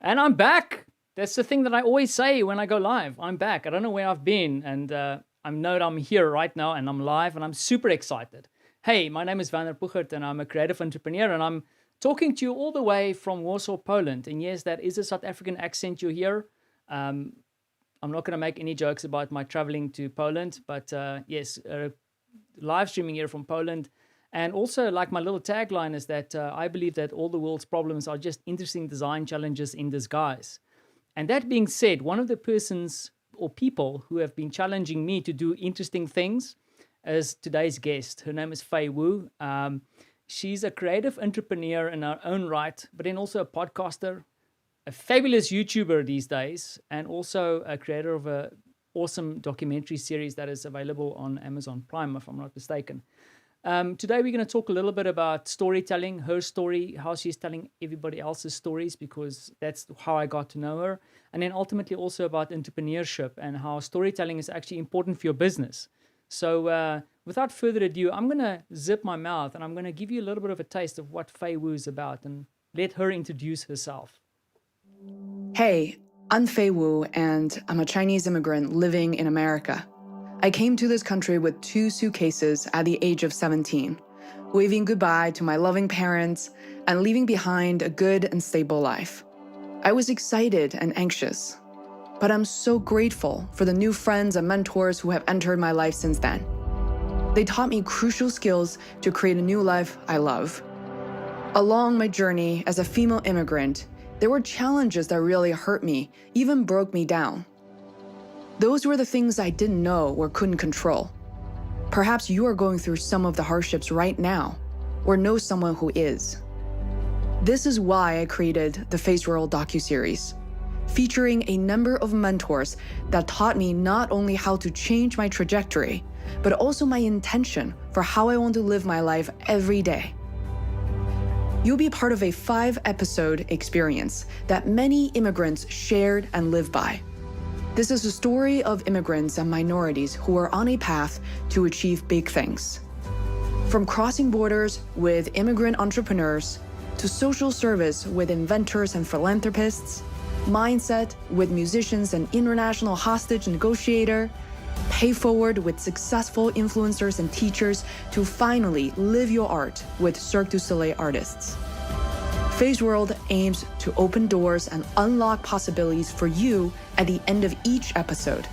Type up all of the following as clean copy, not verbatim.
And I'm back. That's the thing that I always say when I go live. I'm back. I don't know where I've been. And I'm here right now and I'm live and I'm super excited. Hey, my name is Vander Puchert and I'm a creative entrepreneur and I'm talking to you all the way from Warsaw, Poland. And yes, that is a South African accent you hear. Um, I'm not going to make any jokes about my traveling to Poland, but yes, live streaming here from Poland. And also, like my little tagline is that I believe that all the world's problems are just interesting design challenges in disguise. And that being said, one of the persons or people who have been challenging me to do interesting things is today's guest. Her name is Fei Wu. She's a creative entrepreneur in her own right, but then also a podcaster, a fabulous YouTuber these days, and also a creator of a awesome documentary series that is available on Amazon Prime, if I'm not mistaken. Today, we're going to talk a little bit about storytelling, her story, how she's telling everybody else's stories, because that's how I got to know her. And then ultimately also about entrepreneurship and how storytelling is actually important for your business. So without further ado, I'm going to zip my mouth and I'm going to give you a little bit of a taste of what Fei Wu is about and let her introduce herself. Hey, I'm Fei Wu, and I'm a Chinese immigrant living in America. I came to this country with 2 suitcases at the age of 17, waving goodbye to my loving parents and leaving behind a good and stable life. I was excited and anxious, but I'm so grateful for the new friends and mentors who have entered my life since then. They taught me crucial skills to create a new life I love. Along my journey as a female immigrant, there were challenges that really hurt me, even broke me down. Those were the things I didn't know or couldn't control. Perhaps you are going through some of the hardships right now, or know someone who is. This is why I created the Fei's World docuseries, featuring a number of mentors that taught me not only how to change my trajectory, but also my intention for how I want to live my life every day. You'll be part of a 5-episode experience that many immigrants shared and live by. This is a story of immigrants and minorities who are on a path to achieve big things. From crossing borders with immigrant entrepreneurs, to social service with inventors and philanthropists, mindset with musicians and international hostage negotiator, pay forward with successful influencers and teachers, to finally live your art with Cirque du Soleil artists. Fei's World aims to open doors and unlock possibilities for you at the end of each episode.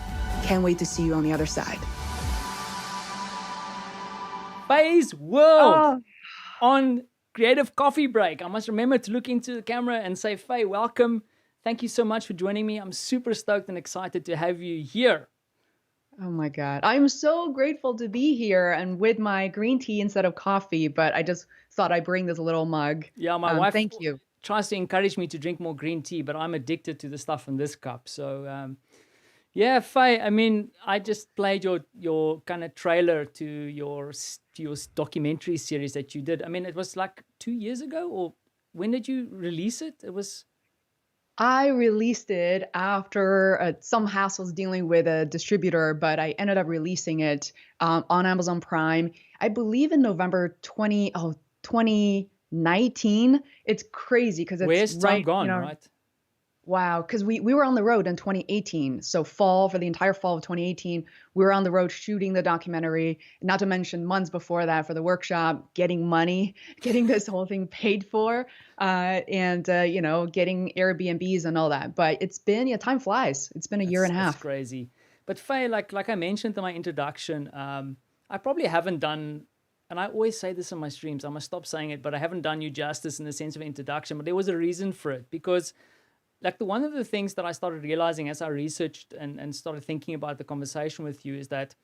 Can't wait to see you on the other side. Fei's World on Creative Coffee Break. I must remember to look into the camera and say, Fei, welcome. Thank you so much for joining me. I'm super stoked and excited to have you here. Oh my God. I'm so grateful to be here and with my green tea instead of coffee, but I just thought I'd bring this little mug. Yeah, my wife thank you. tries to encourage me to drink more green tea, but I'm addicted to the stuff in this cup. So yeah, Fei, I mean, I just played your kind of trailer to your documentary series that you did. I mean, it was like 2 years ago, or when did you release it? I released it after some hassles dealing with a distributor, but I ended up releasing it on Amazon Prime, I believe in November 2019. It's crazy because it's Where's time gone, right? Wow, because we were on the road in 2018. So for the entire fall of 2018, we were on the road shooting the documentary, not to mention months before that for the workshop, getting money, getting this whole thing paid for, and getting Airbnbs and all that. But it's been, time flies. It's been a year and a half. That's crazy. But Fei, like I mentioned in my introduction, I probably haven't done, and I always say this in my streams, I must stop saying it, but I haven't done you justice in the sense of introduction, but there was a reason for it, because like one of the things that I started realizing as I researched and started thinking about the conversation with you is that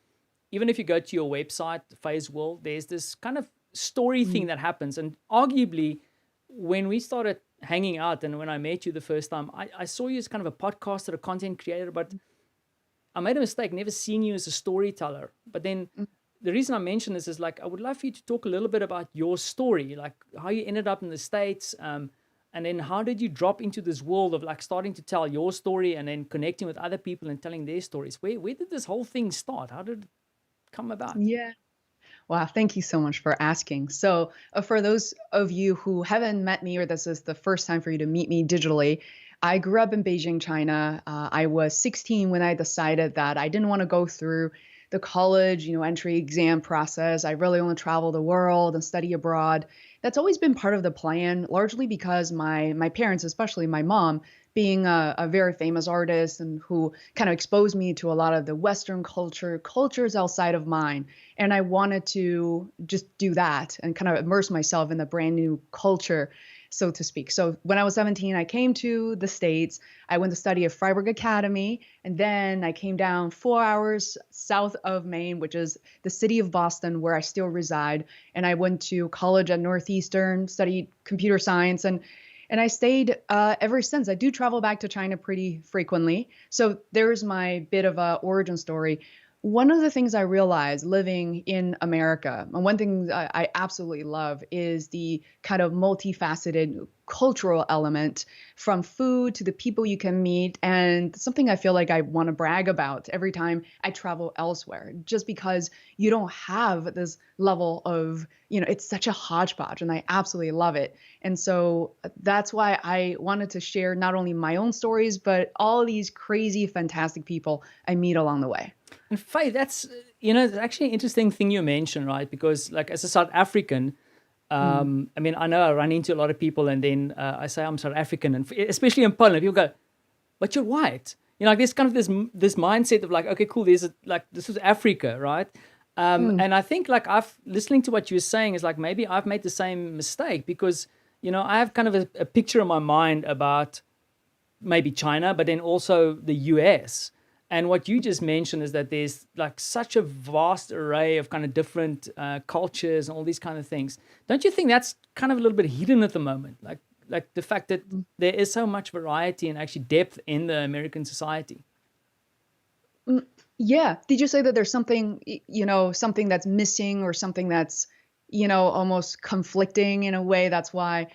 even if you go to your website, Fei's World, there's this kind of story thing that happens. And arguably, when we started hanging out and when I met you the first time, I saw you as kind of a podcaster, a content creator, but I made a mistake, never seeing you as a storyteller. But then the reason I mention this is like, I would love for you to talk a little bit about your story, like how you ended up in the States, and then how did you drop into this world of like starting to tell your story and then connecting with other people and telling their stories? Where did this whole thing start? How did it come about? Yeah. Wow, thank you so much for asking. So for those of you who haven't met me, or this is the first time for you to meet me digitally, I grew up in Beijing, China. I was 16 when I decided that I didn't want to go through the college, entry exam process. I really want to travel the world and study abroad. That's always been part of the plan, largely because my parents, especially my mom, being a very famous artist and who kind of exposed me to a lot of the Western cultures outside of mine. And I wanted to just do that and kind of immerse myself in a brand new culture, so to speak. So when I was 17, I came to the States. I went to study at Freiburg Academy, and then I came down 4 hours south of Maine, which is the city of Boston, where I still reside. And I went to college at Northeastern, studied computer science, and I stayed ever since. I do travel back to China pretty frequently. So there's my bit of a origin story. One of the things I realized living in America, and one thing I absolutely love, is the kind of multifaceted cultural element, from food to the people you can meet, and something I feel like I want to brag about every time I travel elsewhere, just because you don't have this level of, it's such a hodgepodge, and I absolutely love it. And so that's why I wanted to share not only my own stories, but all these crazy, fantastic people I meet along the way. And Faye, that's, it's actually an interesting thing you mentioned, right? Because like as a South African, I mean, I know I run into a lot of people and then I say I'm South African, and especially in Poland, people go, but you're white. Like there's kind of this mindset of like, okay, cool, this is Africa, right? And I think like listening to what you were saying is like, maybe I've made the same mistake because, I have kind of a picture in my mind about maybe China, but then also the US. And what you just mentioned is that there's like such a vast array of kind of different cultures and all these kind of things. Don't you think that's kind of a little bit hidden at the moment? Like the fact that there is so much variety and actually depth in the American society. Yeah. Did you say that there's something, something that's missing, or something that's, almost conflicting in a way? That's why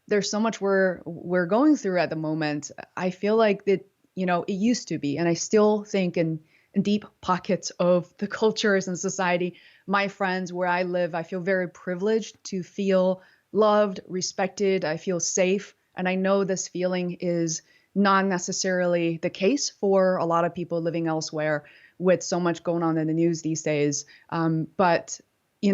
there's so much we're going through at the moment. I feel like that, it used to be, and I still think in deep pockets of the cultures and society, my friends, where I live, I feel very privileged to feel loved, respected. I feel safe. And I know this feeling is not necessarily the case for a lot of people living elsewhere with so much going on in the news these days. But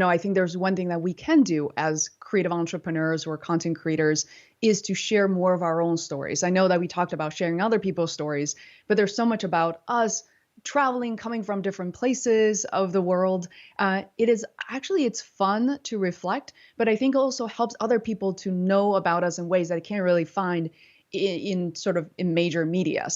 I think there's one thing that we can do as creative entrepreneurs or content creators is to share more of our own stories. I know that we talked about sharing other people's stories, but there's so much about us traveling, coming from different places of the world. It's fun to reflect, but I think also helps other people to know about us in ways that they can't really find in major media.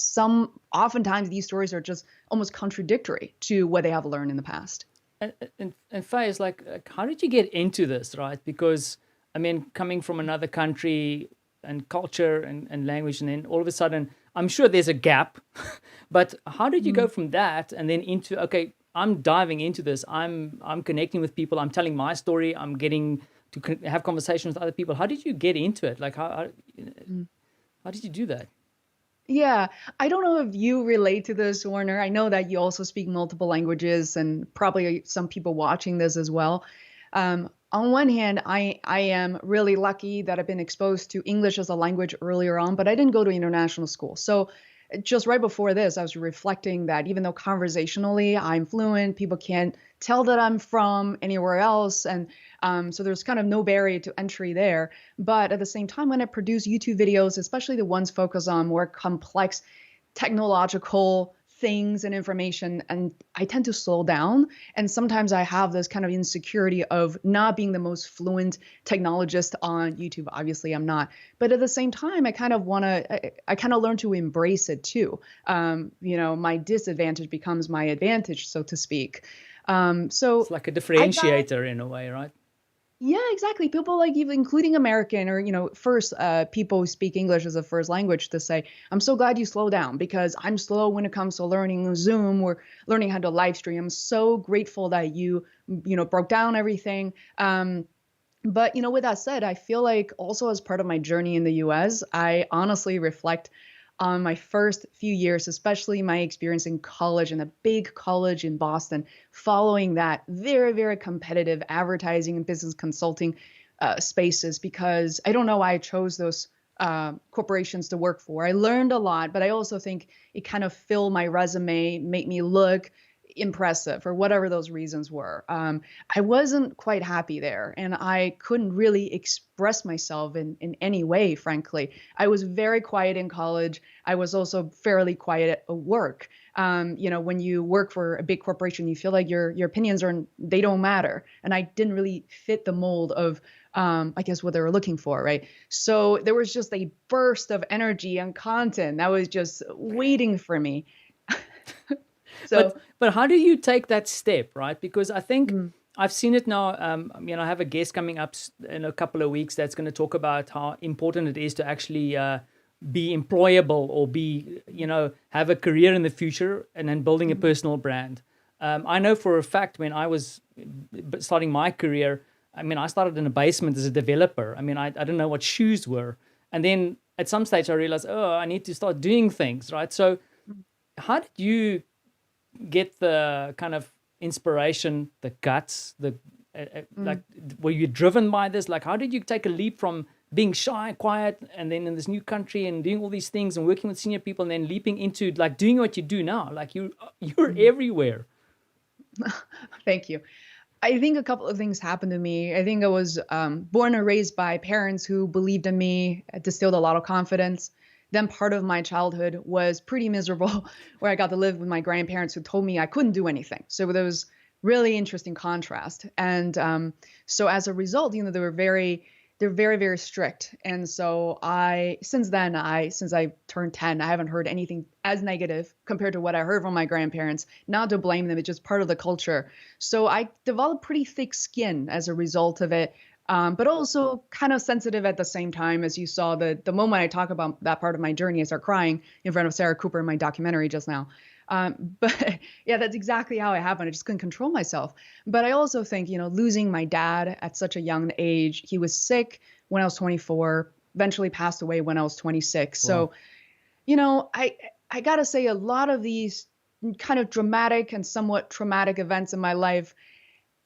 Oftentimes these stories are just almost contradictory to what they have learned in the past. And Faye, is like, how did you get into this, right? Because, I mean, coming from another country and culture and language, and then all of a sudden, I'm sure there's a gap, but how did you go from that and then into, okay, I'm diving into this, I'm connecting with people, I'm telling my story, I'm getting to have conversations with other people. How did you get into it? Like, how did you do that? Yeah, I don't know if you relate to this, Warner. I know that you also speak multiple languages, and probably some people watching this as well. On one hand, I am really lucky that I've been exposed to English as a language earlier on, but I didn't go to international school. So just right before this, I was reflecting that even though conversationally I'm fluent, people can't tell that I'm from anywhere else. And so there's kind of no barrier to entry there. But at the same time, when I produce YouTube videos, especially the ones focused on more complex technological things and information, and I tend to slow down. And sometimes I have this kind of insecurity of not being the most fluent technologist on YouTube. Obviously, I'm not. But at the same time, I kind of learn to embrace it too. My disadvantage becomes my advantage, so to speak. So it's like a differentiator in a way, right? Yeah, exactly. People like, even including American or, first people who speak English as a first language, to say, I'm so glad you slow down because I'm slow when it comes to learning Zoom or learning how to live stream. I'm so grateful that you broke down everything. But, with that said, I feel like also as part of my journey in the US, I honestly reflect on my first few years, especially my experience in college, in a big college in Boston, following that very, very competitive advertising and business consulting spaces, because I don't know why I chose those corporations to work for. I learned a lot, but I also think it kind of filled my resume, made me look impressive for whatever those reasons were. I wasn't quite happy there, and I couldn't really express myself in any way, frankly. I was very quiet in college. I was also fairly quiet at work. When you work for a big corporation, you feel like your opinions they don't matter. And I didn't really fit the mold of, I guess, what they were looking for, right? So there was just a burst of energy and content that was just waiting for me. So, but how do you take that step, right? Because I think mm, I've seen it now. I have a guest coming up in a couple of weeks that's going to talk about how important it is to actually be employable or be, have a career in the future and then building a personal brand. I know for a fact when I was starting my career, I started in a basement as a developer. I didn't know what shoes were. And then at some stage I realized, oh, I need to start doing things, right? So how did you get the kind of inspiration, the guts, mm. were you driven by this? Like, how did you take a leap from being shy, quiet, and then in this new country and doing all these things and working with senior people, and then leaping into like doing what you do now? Like you're everywhere. Thank you. I think a couple of things happened to me. I think I was born and raised by parents who believed in me, distilled a lot of confidence. Then part of my childhood was pretty miserable, where I got to live with my grandparents who told me I couldn't do anything. So there was really interesting contrast. And so as a result, they're very, very strict. And so since I turned 10, I haven't heard anything as negative compared to what I heard from my grandparents. Not to blame them, it's just part of the culture. So I developed pretty thick skin as a result of it. But also kind of sensitive at the same time. As you saw, the moment I talk about that part of my journey, I start crying in front of Sarah Cooper in my documentary just now. But yeah, that's exactly how it happened. I just couldn't control myself. But I also think, losing my dad at such a young age, he was sick when I was 24, eventually passed away when I was 26. Wow. So, I gotta say, a lot of these kind of dramatic and somewhat traumatic events in my life,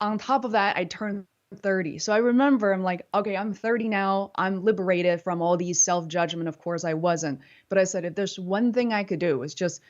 on top of that, I turned 30. So I remember I'm like, okay, I'm 30 now. I'm liberated from all these self-judgment. Of course, I wasn't. But I said, if there's one thing I could do is just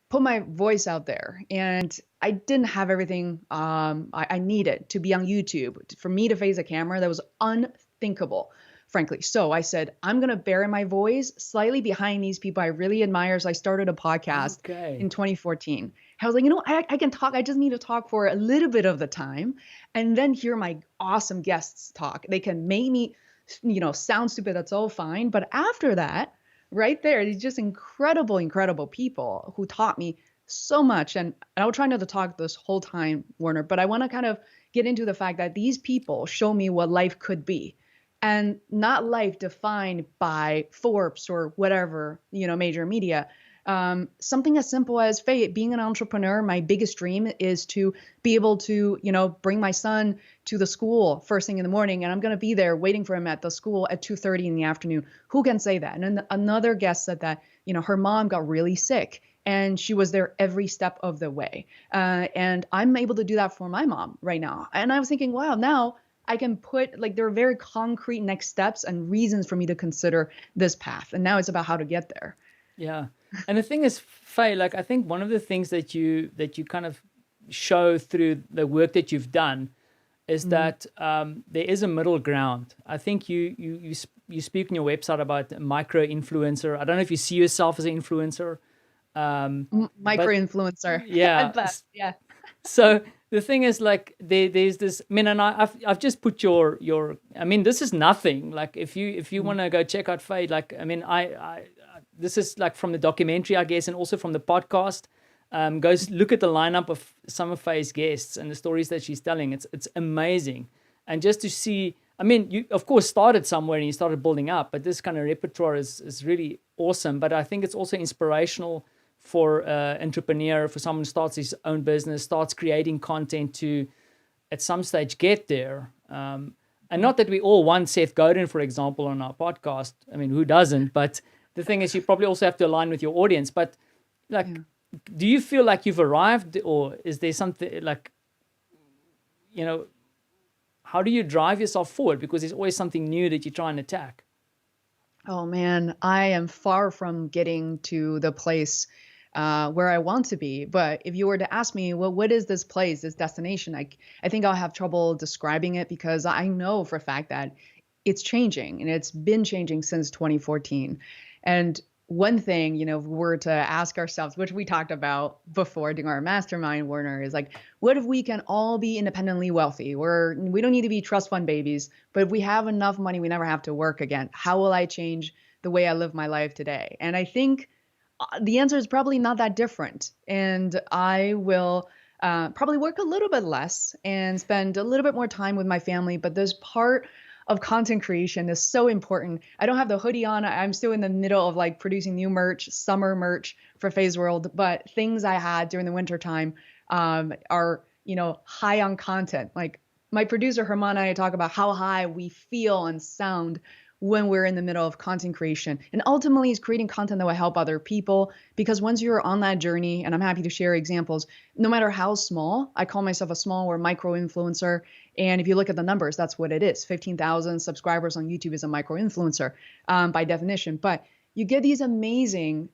put my voice out there. And I didn't have everything I needed to be on YouTube. For me to face a camera, that was unthinkable, frankly. So I said, I'm going to bury my voice slightly behind these people I really admire. So I started a podcast in 2014. I was like, I can talk. I just need to talk for a little bit of the time and then hear my awesome guests talk. They can make me, sound stupid. That's all fine. But after that, right there, it's just incredible, incredible people who taught me so much. And I'll try not to talk this whole time, Werner, but I want to kind of get into the fact that these people show me what life could be. And not life defined by Forbes or whatever, major media. Something as simple as, Fei, being an entrepreneur, my biggest dream is to be able to, bring my son to the school first thing in the morning, and I'm going to be there waiting for him at the school at 2:30 in the afternoon. Who can say that? And then another guest said that, her mom got really sick and she was there every step of the way. And I'm able to do that for my mom right now. And I was thinking, wow, now I can put, there are very concrete next steps and reasons for me to consider this path. And now it's about how to get there. Yeah. And the thing is, Fei, I think one of the things that you kind of show through the work that you've done is that there is a middle ground. I think you speak on your website about micro influencer. I don't know if you see yourself as an influencer. Micro influencer. Yeah. Yeah. So the thing is, there's this. And I've just put your. This is nothing. If you want to go check out Fei, I this is from the documentary, I guess, and also from the podcast. Go look at the lineup of some of Fei's guests and the stories that she's telling. It's amazing, and just to see. You of course started somewhere and you started building up, but this kind of repertoire is really awesome. But I think it's also inspirational for an entrepreneur, for someone who starts his own business, starts creating content to, at some stage, get there. And not that we all want Seth Godin, for example, on our podcast. Who doesn't? But the thing is, you probably also have to align with your audience. But do you feel like you've arrived, or is there something how do you drive yourself forward? Because there's always something new that you try and attack. Oh man, I am far from getting to the place where I want to be. But if you were to ask me, well, what is this place, this destination? I think I'll have trouble describing it because I know for a fact that it's changing and it's been changing since 2014. And one thing, if we were to ask ourselves, which we talked about before during our mastermind, Werner, is like, what if we can all be independently wealthy? We don't need to be trust fund babies, but if we have enough money, we never have to work again. How will I change the way I live my life today? And I think the answer is probably not that different. And I will probably work a little bit less and spend a little bit more time with my family. But this part of content creation is so important. I don't have the hoodie on. I'm still in the middle of like producing new merch, summer merch for Faye's World. But things I had during the winter time are, high on content. Like my producer Herman and I talk about how high we feel and sound when we're in the middle of content creation. And ultimately, it's creating content that will help other people. Because once you're on that journey, and I'm happy to share examples, no matter how small, I call myself a small or micro influencer. And if you look at the numbers, that's what it is. 15,000 subscribers on YouTube is a micro influencer by definition. But you get these amazing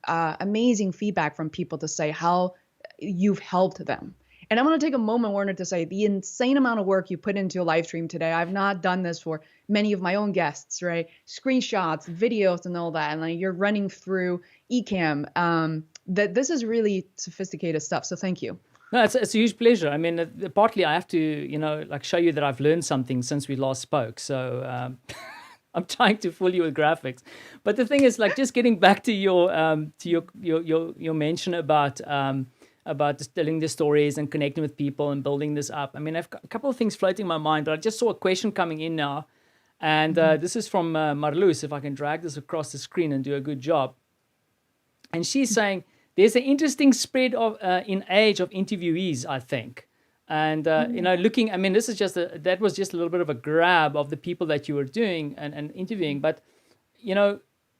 feedback from people to say how you've helped them. And I want to take a moment, Werner, to say the insane amount of work you put into a live stream today. I've not done this for many of my own guests, right? Screenshots, videos, and all that. And like you're running through Ecamm. That this is really sophisticated stuff. So thank you. No, it's a huge pleasure. I mean, partly I have to, like show you that I've learned something since we last spoke. So I'm trying to fool you with graphics. But the thing is, like, just getting back to your mention about just telling the stories and connecting with people and building this up. I mean, I've got a couple of things floating in my mind, but I just saw a question coming in now. And this is from Marloes, if I can drag this across the screen and do a good job. And she's saying, there's an interesting spread of in age of interviewees, I think. And, looking, I mean, this is that was just a little bit of a grab of the people that you were doing and interviewing. But,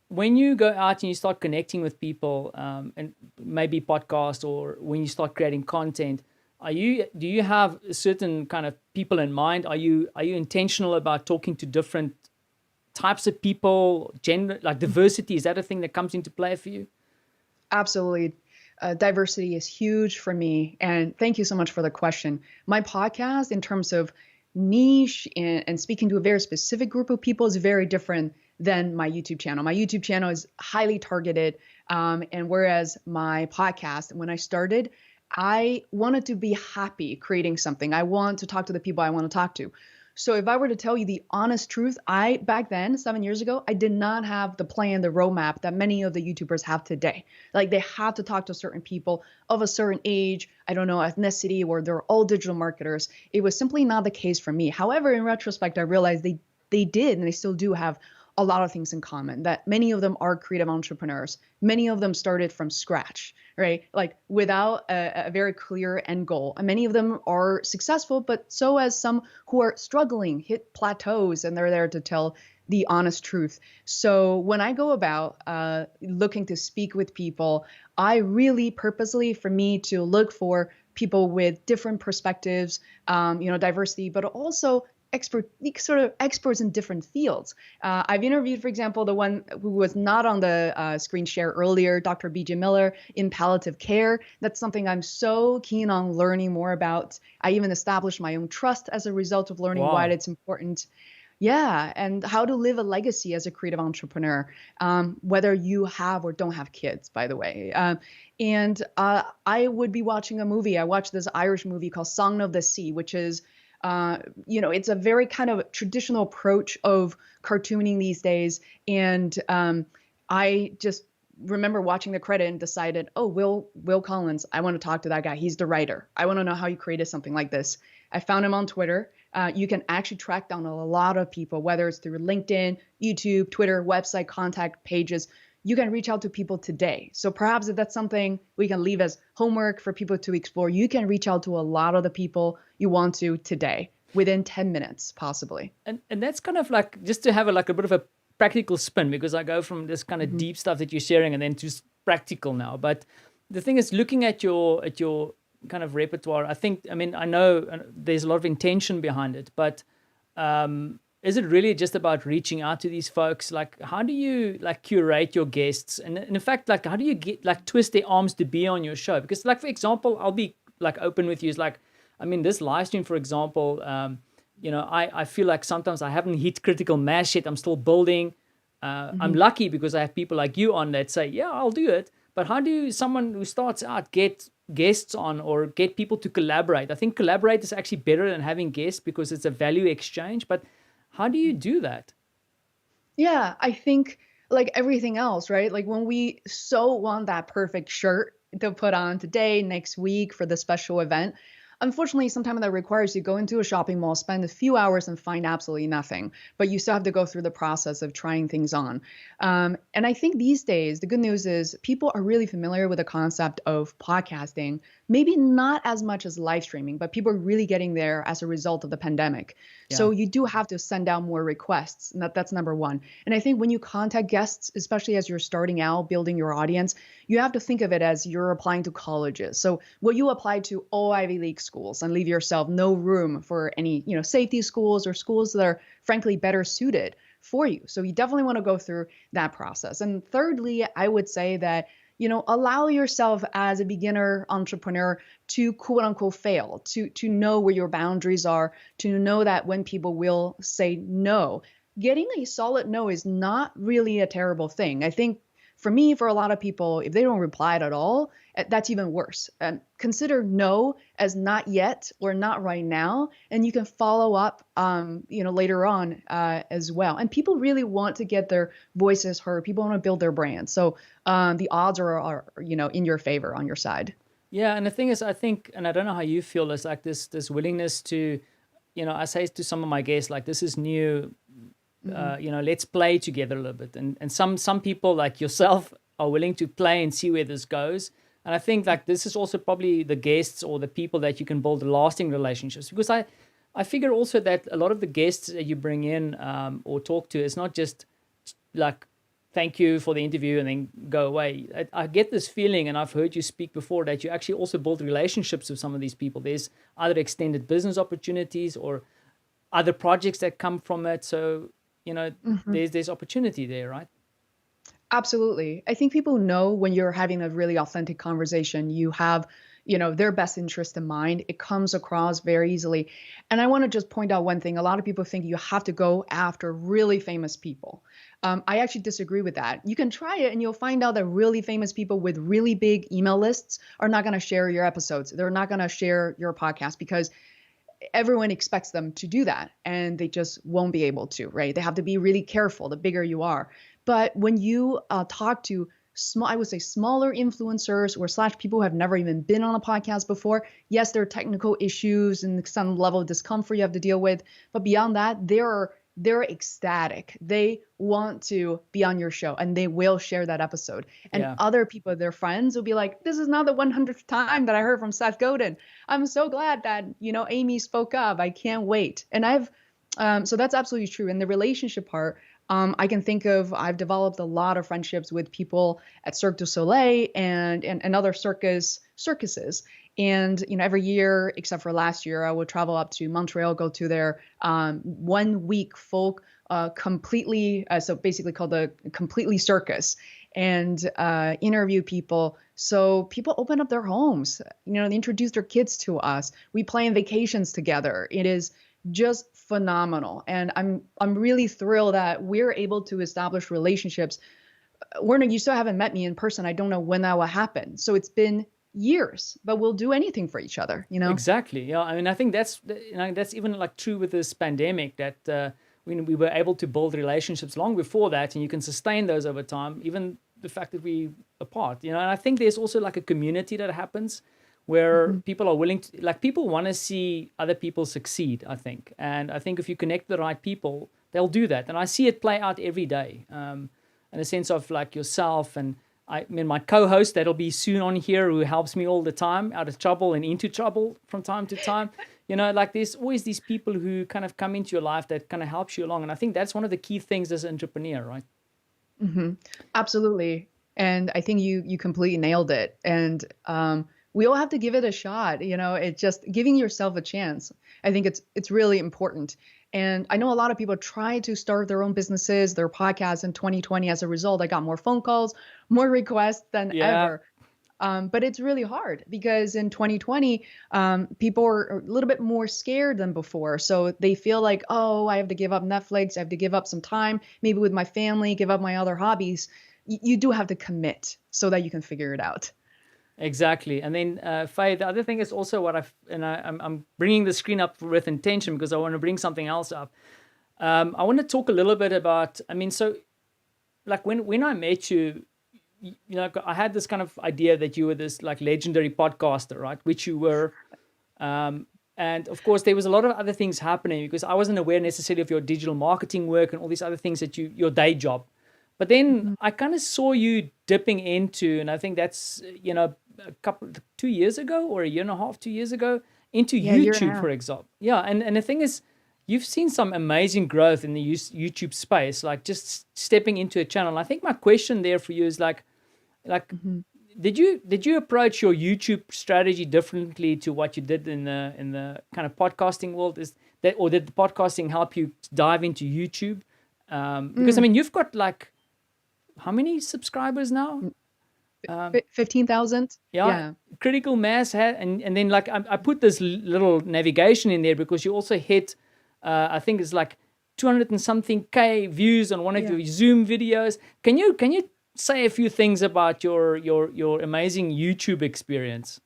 when you go out and you start connecting with people and maybe podcast or when you start creating content, do you have a certain kind of people in mind? Are you intentional about talking to different types of people, gender, like diversity? Is that a thing that comes into play for you? Absolutely. Diversity is huge for me. And thank you so much for the question. My podcast, in terms of niche and speaking to a very specific group of people, is very different than my YouTube channel. My YouTube channel is highly targeted. And whereas my podcast, when I started, I wanted to be happy creating something. I want to talk to the people I want to talk to. So if I were to tell you the honest truth, back then, 7 years ago, I did not have the plan, the roadmap that many of the YouTubers have today. Like they have to talk to certain people of a certain age, I don't know, ethnicity, or they're all digital marketers. It was simply not the case for me. However, in retrospect, I realized they did, and they still do have a lot of things in common, that many of them are creative entrepreneurs. Many of them started from scratch, right? Like without a very clear end goal. And many of them are successful, but so as some who are struggling, hit plateaus, and they're there to tell the honest truth. So when I go about looking to speak with people, I really purposely, for me to look for people with different perspectives, diversity, but also experts in different fields. I've interviewed, for example, the one who was not on the screen share earlier, Dr. B.J. Miller in palliative care. That's something I'm so keen on learning more about. I even established my own trust as a result of learning why it's important. Yeah, and how to live a legacy as a creative entrepreneur, whether you have or don't have kids, by the way. And I would be watching a movie. I watched this Irish movie called Song of the Sea, which is it's a very kind of traditional approach of cartooning these days. And I just remember watching the credit and decided, oh, Will Collins, I want to talk to that guy. He's the writer. I want to know how he created something like this. I found him on Twitter. You can actually track down a lot of people, whether it's through LinkedIn, YouTube, Twitter, website, contact pages. You can reach out to people today. So perhaps if that's something we can leave as homework for people to explore, you can reach out to a lot of the people you want to today within 10 minutes, possibly. And that's kind of like, just to have a bit of a practical spin, because I go from this kind of deep stuff that you're sharing and then just practical now. But the thing is, looking at your kind of repertoire, I know there's a lot of intention behind it, but is it really just about reaching out to these folks? Like, how do you like curate your guests? And in fact, like, how do you get like twist their arms to be on your show? Because like, for example, I'll be like open with you. Is like, I mean, this live stream, for example, I feel like sometimes I haven't hit critical mass yet. I'm still building. I'm lucky because I have people like you on that say, yeah, I'll do it. But how do someone who starts out get guests on or get people to collaborate? I think collaborate is actually better than having guests because it's a value exchange. But how do you do that? Yeah, I think like everything else, right? Like when we so want that perfect shirt to put on today, next week for the special event, unfortunately, sometimes that requires you go into a shopping mall, spend a few hours and find absolutely nothing. But you still have to go through the process of trying things on. And I think these days, the good news is people are really familiar with the concept of podcasting, maybe not as much as live streaming, but people are really getting there as a result of the pandemic. Yeah. So you do have to send out more requests. And that's number one. And I think when you contact guests, especially as you're starting out building your audience, you have to think of it as you're applying to colleges. So will you apply to all Ivy League schools and leave yourself no room for any, safety schools or schools that are frankly better suited for you? So you definitely want to go through that process. And thirdly, I would say that allow yourself as a beginner entrepreneur to quote unquote fail, to know where your boundaries are, to know that when people will say no. Getting a solid no is not really a terrible thing. I think for me, for a lot of people, if they don't reply at all, that's even worse. Consider no as not yet or not right now, and you can follow up, later on as well. And people really want to get their voices heard. People want to build their brand, so the odds are in your favor, on your side. Yeah, and the thing is, I think, and I don't know how you feel, is like this willingness to, I say to some of my guests, like, this is new. Let's play together a little bit. And some people like yourself are willing to play and see where this goes. And I think like this is also probably the guests or the people that you can build lasting relationships. Because I figure also that a lot of the guests that you bring in or talk to is not just like, thank you for the interview and then go away. I get this feeling, and I've heard you speak before, that you actually also build relationships with some of these people. There's either extended business opportunities or other projects that come from it. So there's opportunity there, right? Absolutely. I think people know when you're having a really authentic conversation, you have, their best interest in mind. It comes across very easily. And I want to just point out one thing. A lot of people think you have to go after really famous people. I actually disagree with that. You can try it and you'll find out that really famous people with really big email lists are not going to share your episodes. They're not going to share your podcast because everyone expects them to do that, and they just won't be able to, right? They have to be really careful the bigger you are. But when you talk to I would say smaller influencers or / people who have never even been on a podcast before, yes, there are technical issues and some level of discomfort you have to deal with. But beyond that, they're ecstatic. They want to be on your show and they will share that episode. And other people, their friends, will be like, this is not the 100th time that I heard from Seth Godin. I'm so glad that, Amy spoke up. I can't wait. And so that's absolutely true. And the relationship part, I can think of, I've developed a lot of friendships with people at Cirque du Soleil and other circuses. And, every year, except for last year, I would travel up to Montreal, go to their 1 week full completely, so basically called the Completely Circus, and interview people. So people open up their homes, they introduce their kids to us. We plan vacations together. It is just phenomenal. And I'm really thrilled that we're able to establish relationships. Werner, you still haven't met me in person. I don't know when that will happen. So it's been years, but we'll do anything for each other, Exactly. Yeah. I mean, I think that's even like true with this pandemic, that we were able to build relationships long before that, and you can sustain those over time, even the fact that we apart, and I think there's also like a community that happens where people are willing to, like, people want to see other people succeed, I think. And I think if you connect the right people, they'll do that. And I see it play out every day, in a sense of like yourself. And I mean, my co-host that'll be soon on here, who helps me all the time, out of trouble and into trouble from time to time. Like there's always these people who kind of come into your life that kind of helps you along. And I think that's one of the key things as an entrepreneur, right? Mm-hmm. Absolutely. And I think you completely nailed it. And we all have to give it a shot. It's just giving yourself a chance. I think it's really important. And I know a lot of people try to start their own businesses, their podcasts in 2020. As a result, I got more phone calls, more requests than Yeah, ever. But it's really hard because in 2020, people are a little bit more scared than before. So they feel like, oh, I have to give up Netflix. I have to give up some time, maybe with my family, give up my other hobbies. You do have to commit so that you can figure it out. exactly. And then, Faye, the other thing is also what I'm bringing the screen up with intention because I want to bring something else up. I want to talk a little bit about, I mean, so like when I met you, I had this kind of idea that you were this like legendary podcaster, right? Which you were. And of course, there was a lot of other things happening because I wasn't aware necessarily of your digital marketing work and all these other things that your day job. But then Mhm. I kind of saw you dipping into, and I think that's, a couple, 2 years ago or a year and a half, 2 years ago, into Yeah, year and a YouTube, half. for example. Yeah. And the thing is, you've seen some amazing growth in the YouTube space, like just stepping into a channel. I think my question there for you is like, Mhm. did you approach your YouTube strategy differently to what you did in the kind of podcasting world? Is that, or did the podcasting help you dive into YouTube? Because I Mm. mean, you've got like how many subscribers now? 15,000. Yeah, Yeah. critical mass and then like I put this little navigation in there because you also hit, I think it's like 200 and something K views on one of Yeah. your Zoom videos. Can you say a few things about your amazing YouTube experience?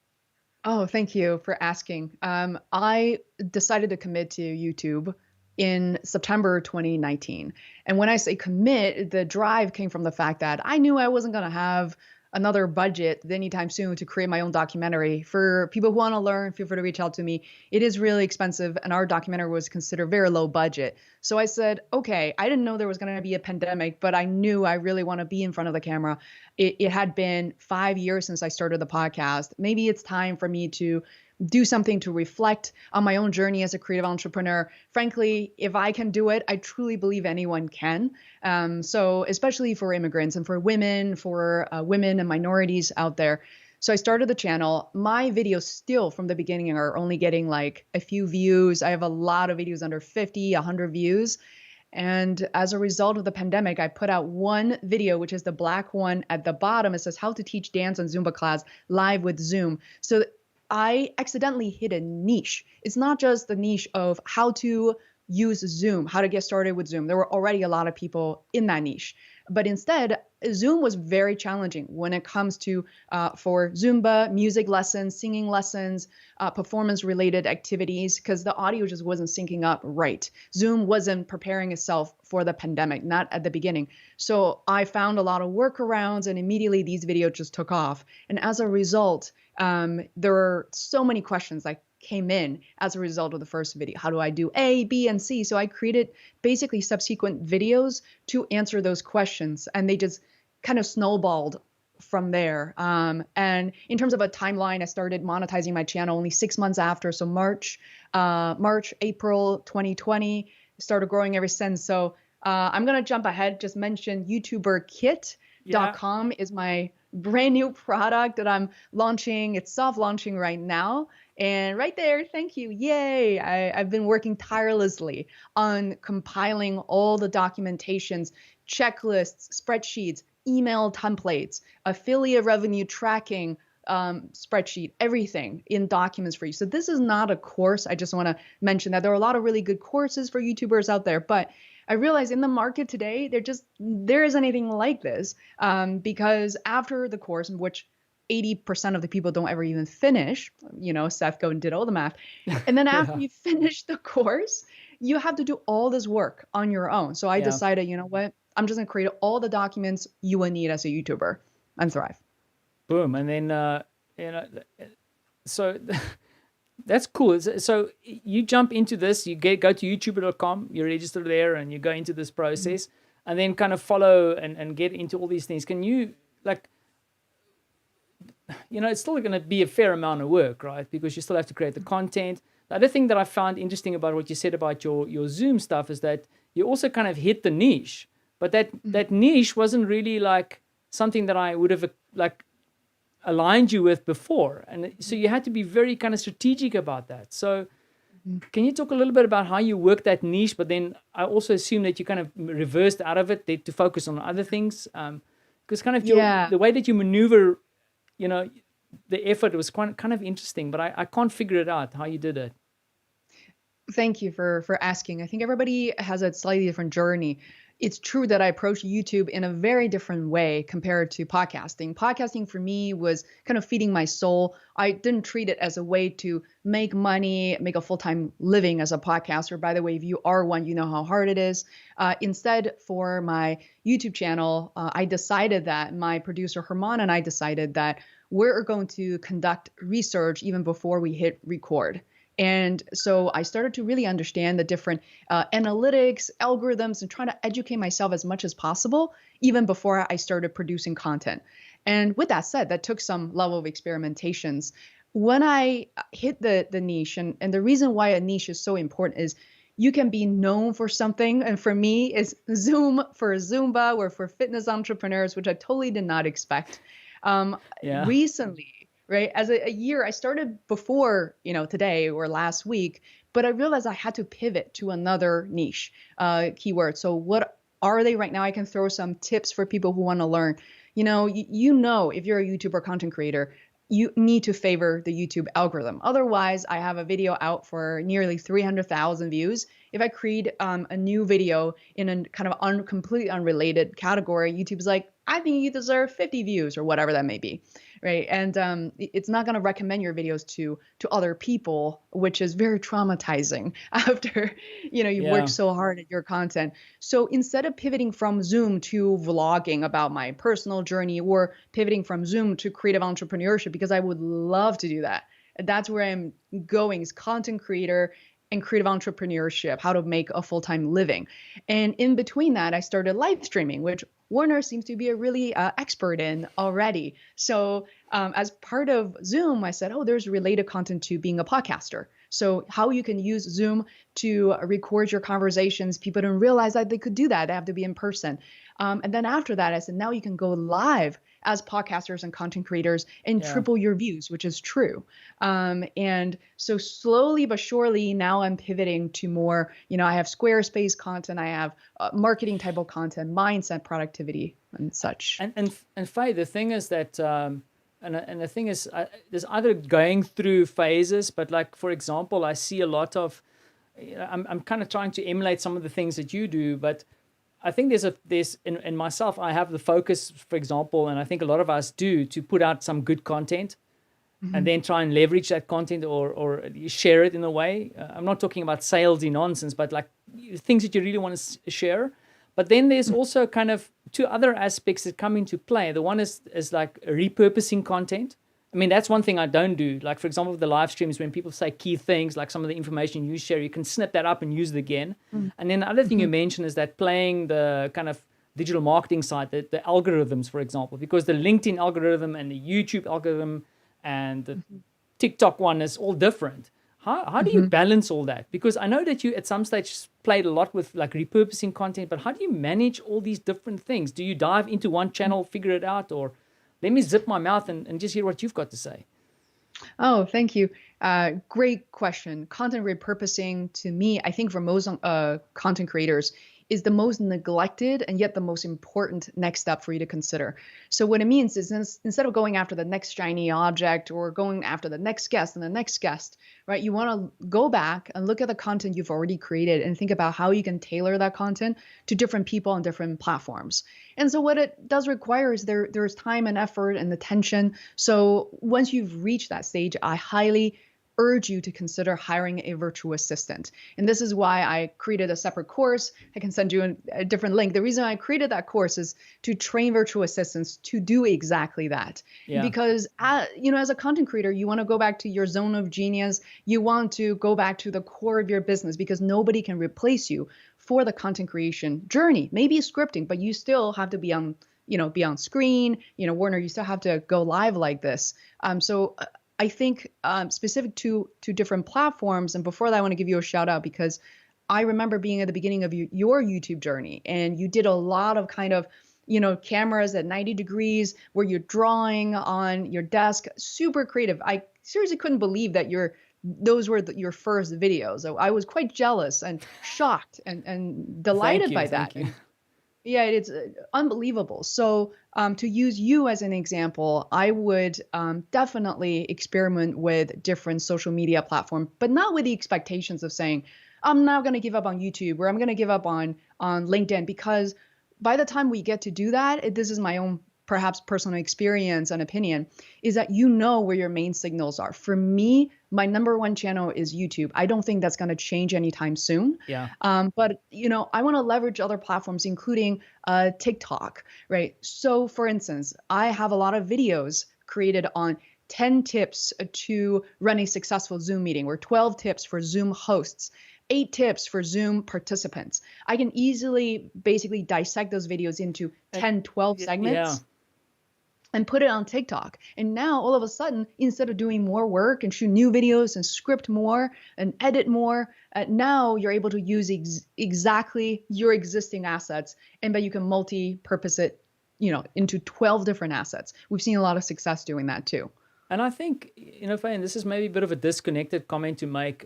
Oh, thank you for asking. I decided to commit to YouTube in September 2019. And when I say commit, the drive came from the fact that I knew I wasn't going to have another budget anytime soon to create my own documentary. For people who want to learn, feel free to reach out to me. It is really expensive, and our documentary was considered very low budget. So I said, okay, I didn't know there was going to be a pandemic, but I knew I really want to be in front of the camera. It had been 5 years since I started the podcast. Maybe it's time for me to do something to reflect on my own journey as a creative entrepreneur. Frankly, if I can do it, I truly believe anyone can. So, especially for immigrants and for women and minorities out there. So I started the channel. My videos still from the beginning are only getting like a few views. I have a lot of videos under 50, 100 views. And as a result of the pandemic, I put out one video, which is the black one at the bottom. It says how to teach dance and Zumba class live with Zoom. So I accidentally hit a niche. It's not just the niche of how to use Zoom, how to get started with Zoom. There were already a lot of people in that niche. But instead, Zoom was very challenging when it comes to for Zumba, music lessons, singing lessons, performance related activities, because the audio just wasn't syncing up right. Zoom wasn't preparing itself for the pandemic, not at the beginning. So I found a lot of workarounds, and immediately these videos just took off. And as a result, there are so many questions like came in as a result of the first video. How do I do A, B, and C? So I created basically subsequent videos to answer those questions, and they just kind of snowballed from there. And in terms of a timeline, I started monetizing my channel only 6 months after. So April 2020, started growing ever since. So I'm gonna jump ahead, just mention Yeah. YouTuberKit.com is my brand new product that I'm launching. It's soft launching right now. And right there, thank you. Yay. I've been working tirelessly on compiling all the documentations, checklists, spreadsheets, email templates, affiliate revenue tracking spreadsheet, everything in documents for you. So this is not a course. I just want to mention that there are a lot of really good courses for YouTubers out there, but I realize in the market today, there isn't anything like this because after the course, in which 80% of the people don't ever even finish, Seth go and did all the math. And then after Yeah. you finish the course, you have to do all this work on your own. So I Yeah. decided, you know what? I'm just going to create all the documents you will need as a YouTuber and thrive. Boom. And then, you know, so that's cool. So you jump into this, go to youtube.com, you register there and you go into this process and then kind of follow and get into all these things. Can you like, it's still going to be a fair amount of work, right? Because you still have to create the content. The other thing that I found interesting about what you said about your Zoom stuff is that you also kind of hit the niche, but that niche wasn't really like something that I would have like aligned you with before. And so you had to be very kind of strategic about that. So Can you talk a little bit about how you work that niche, but then I also assume that you kind of reversed out of it to focus on other things? Because kind of Yeah. the way that you maneuver, you know, the effort was kind of interesting, but I can't figure it out how you did it. Thank you for asking. I think everybody has a slightly different journey. It's true that I approached YouTube in a very different way compared to podcasting. Podcasting for me was kind of feeding my soul. I didn't treat it as a way to make money, make a full-time living as a podcaster. By the way, if you are one, you know how hard it is. Instead, for my YouTube channel, I decided that my producer Herman and I decided that we're going to conduct research even before we hit record. And so I started to really understand the different analytics, algorithms, and trying to educate myself as much as possible, even before I started producing content. And with that said, that took some level of experimentations. When I hit the niche, and the reason why a niche is so important is you can be known for something. And for me, is Zoom for Zumba or for fitness entrepreneurs, which I totally did not expect. Yeah. Recently, right? As a year, I started before, today or last week, but I realized I had to pivot to another niche keyword. So what are they right now? I can throw some tips for people who want to learn. If you're a YouTuber content creator, you need to favor the YouTube algorithm. Otherwise, I have a video out for nearly 300,000 views. If I create a new video in a kind of completely unrelated category, YouTube's like, I think you deserve 50 views or whatever that may be, right? And it's not going to recommend your videos to other people, which is very traumatizing after you've Yeah. worked so hard at your content. So instead of pivoting from Zoom to vlogging about my personal journey, or pivoting from Zoom to creative entrepreneurship, because I would love to do that. That's where I'm going, is content creator and creative entrepreneurship, how to make a full-time living. And in between that, I started live streaming, which Warner seems to be a really expert in already. So as part of Zoom, I said, oh, there's related content to being a podcaster. So how you can use Zoom to record your conversations. People don't realize that they could do that. They have to be in person. And then after that, I said, now you can go live as podcasters and content creators and triple your views, which is true. And so slowly but surely, now I'm pivoting to more, I have Squarespace content, I have marketing type of content, mindset, productivity, and such. And Fei, the thing is that, and the thing is, there's either going through phases, but like, for example, I see a lot of, I'm kind of trying to emulate some of the things that you do, but I think there's in myself, I have the focus, for example, and I think a lot of us do, to put out some good content and then try and leverage that content or share it in a way. I'm not talking about salesy nonsense, but like things that you really want to share. But then there's also kind of two other aspects that come into play. The one is like repurposing content. I mean, that's one thing I don't do. Like, for example, with the live streams, when people say key things, like some of the information you share, you can snip that up and use it again. And then the other thing you mentioned is that playing the kind of digital marketing side, the algorithms, for example, because the LinkedIn algorithm and the YouTube algorithm and the TikTok one is all different. How do you balance all that? Because I know that you at some stage played a lot with like repurposing content, but how do you manage all these different things? Do you dive into one channel, figure it out, or let me zip my mouth and just hear what you've got to say? Oh, thank you. Great question. Content repurposing, to me, I think for most content creators, is the most neglected and yet the most important next step for you to consider. So what it means is, instead of going after the next shiny object or going after the next guest and the next guest, right? You want to go back and look at the content you've already created and think about how you can tailor that content to different people on different platforms. And so what it does require is there's time and effort and attention. So once you've reached that stage, I highly urge you to consider hiring a virtual assistant. And this is why I created a separate course. I can send you a different link. The reason I created that course is to train virtual assistants to do exactly that. Yeah. Because as a content creator, you want to go back to your zone of genius. You want to go back to the core of your business, because nobody can replace you for the content creation journey. Maybe scripting, but you still have to be on screen. Warner, you still have to go live like this. So I think specific to different platforms. And before that, I want to give you a shout out, because I remember being at the beginning of your YouTube journey, and you did a lot of kind of, cameras at 90 degrees where you're drawing on your desk, super creative. I seriously couldn't believe that you're those were your first videos. So I was quite jealous and shocked and delighted by that. Thank you. Yeah, it's unbelievable. So to use you as an example, I would definitely experiment with different social media platforms, but not with the expectations of saying, I'm now going to give up on YouTube or I'm going to give up on LinkedIn, because by the time we get to do that, this is my own perhaps personal experience and opinion, is that you know where your main signals are. For me, my number one channel is YouTube. I don't think that's going to change anytime soon. Yeah. But I want to leverage other platforms, including TikTok, right? So for instance, I have a lot of videos created on 10 tips to run a successful Zoom meeting, or 12 tips for Zoom hosts, 8 tips for Zoom participants. I can easily basically dissect those videos into 10, 12 segments and put it on TikTok. And now all of a sudden, instead of doing more work and shoot new videos and script more and edit more, now you're able to use exactly your existing assets, and but you can multi-purpose it, into 12 different assets. We've seen a lot of success doing that too. And I think, Fei, and this is maybe a bit of a disconnected comment to make,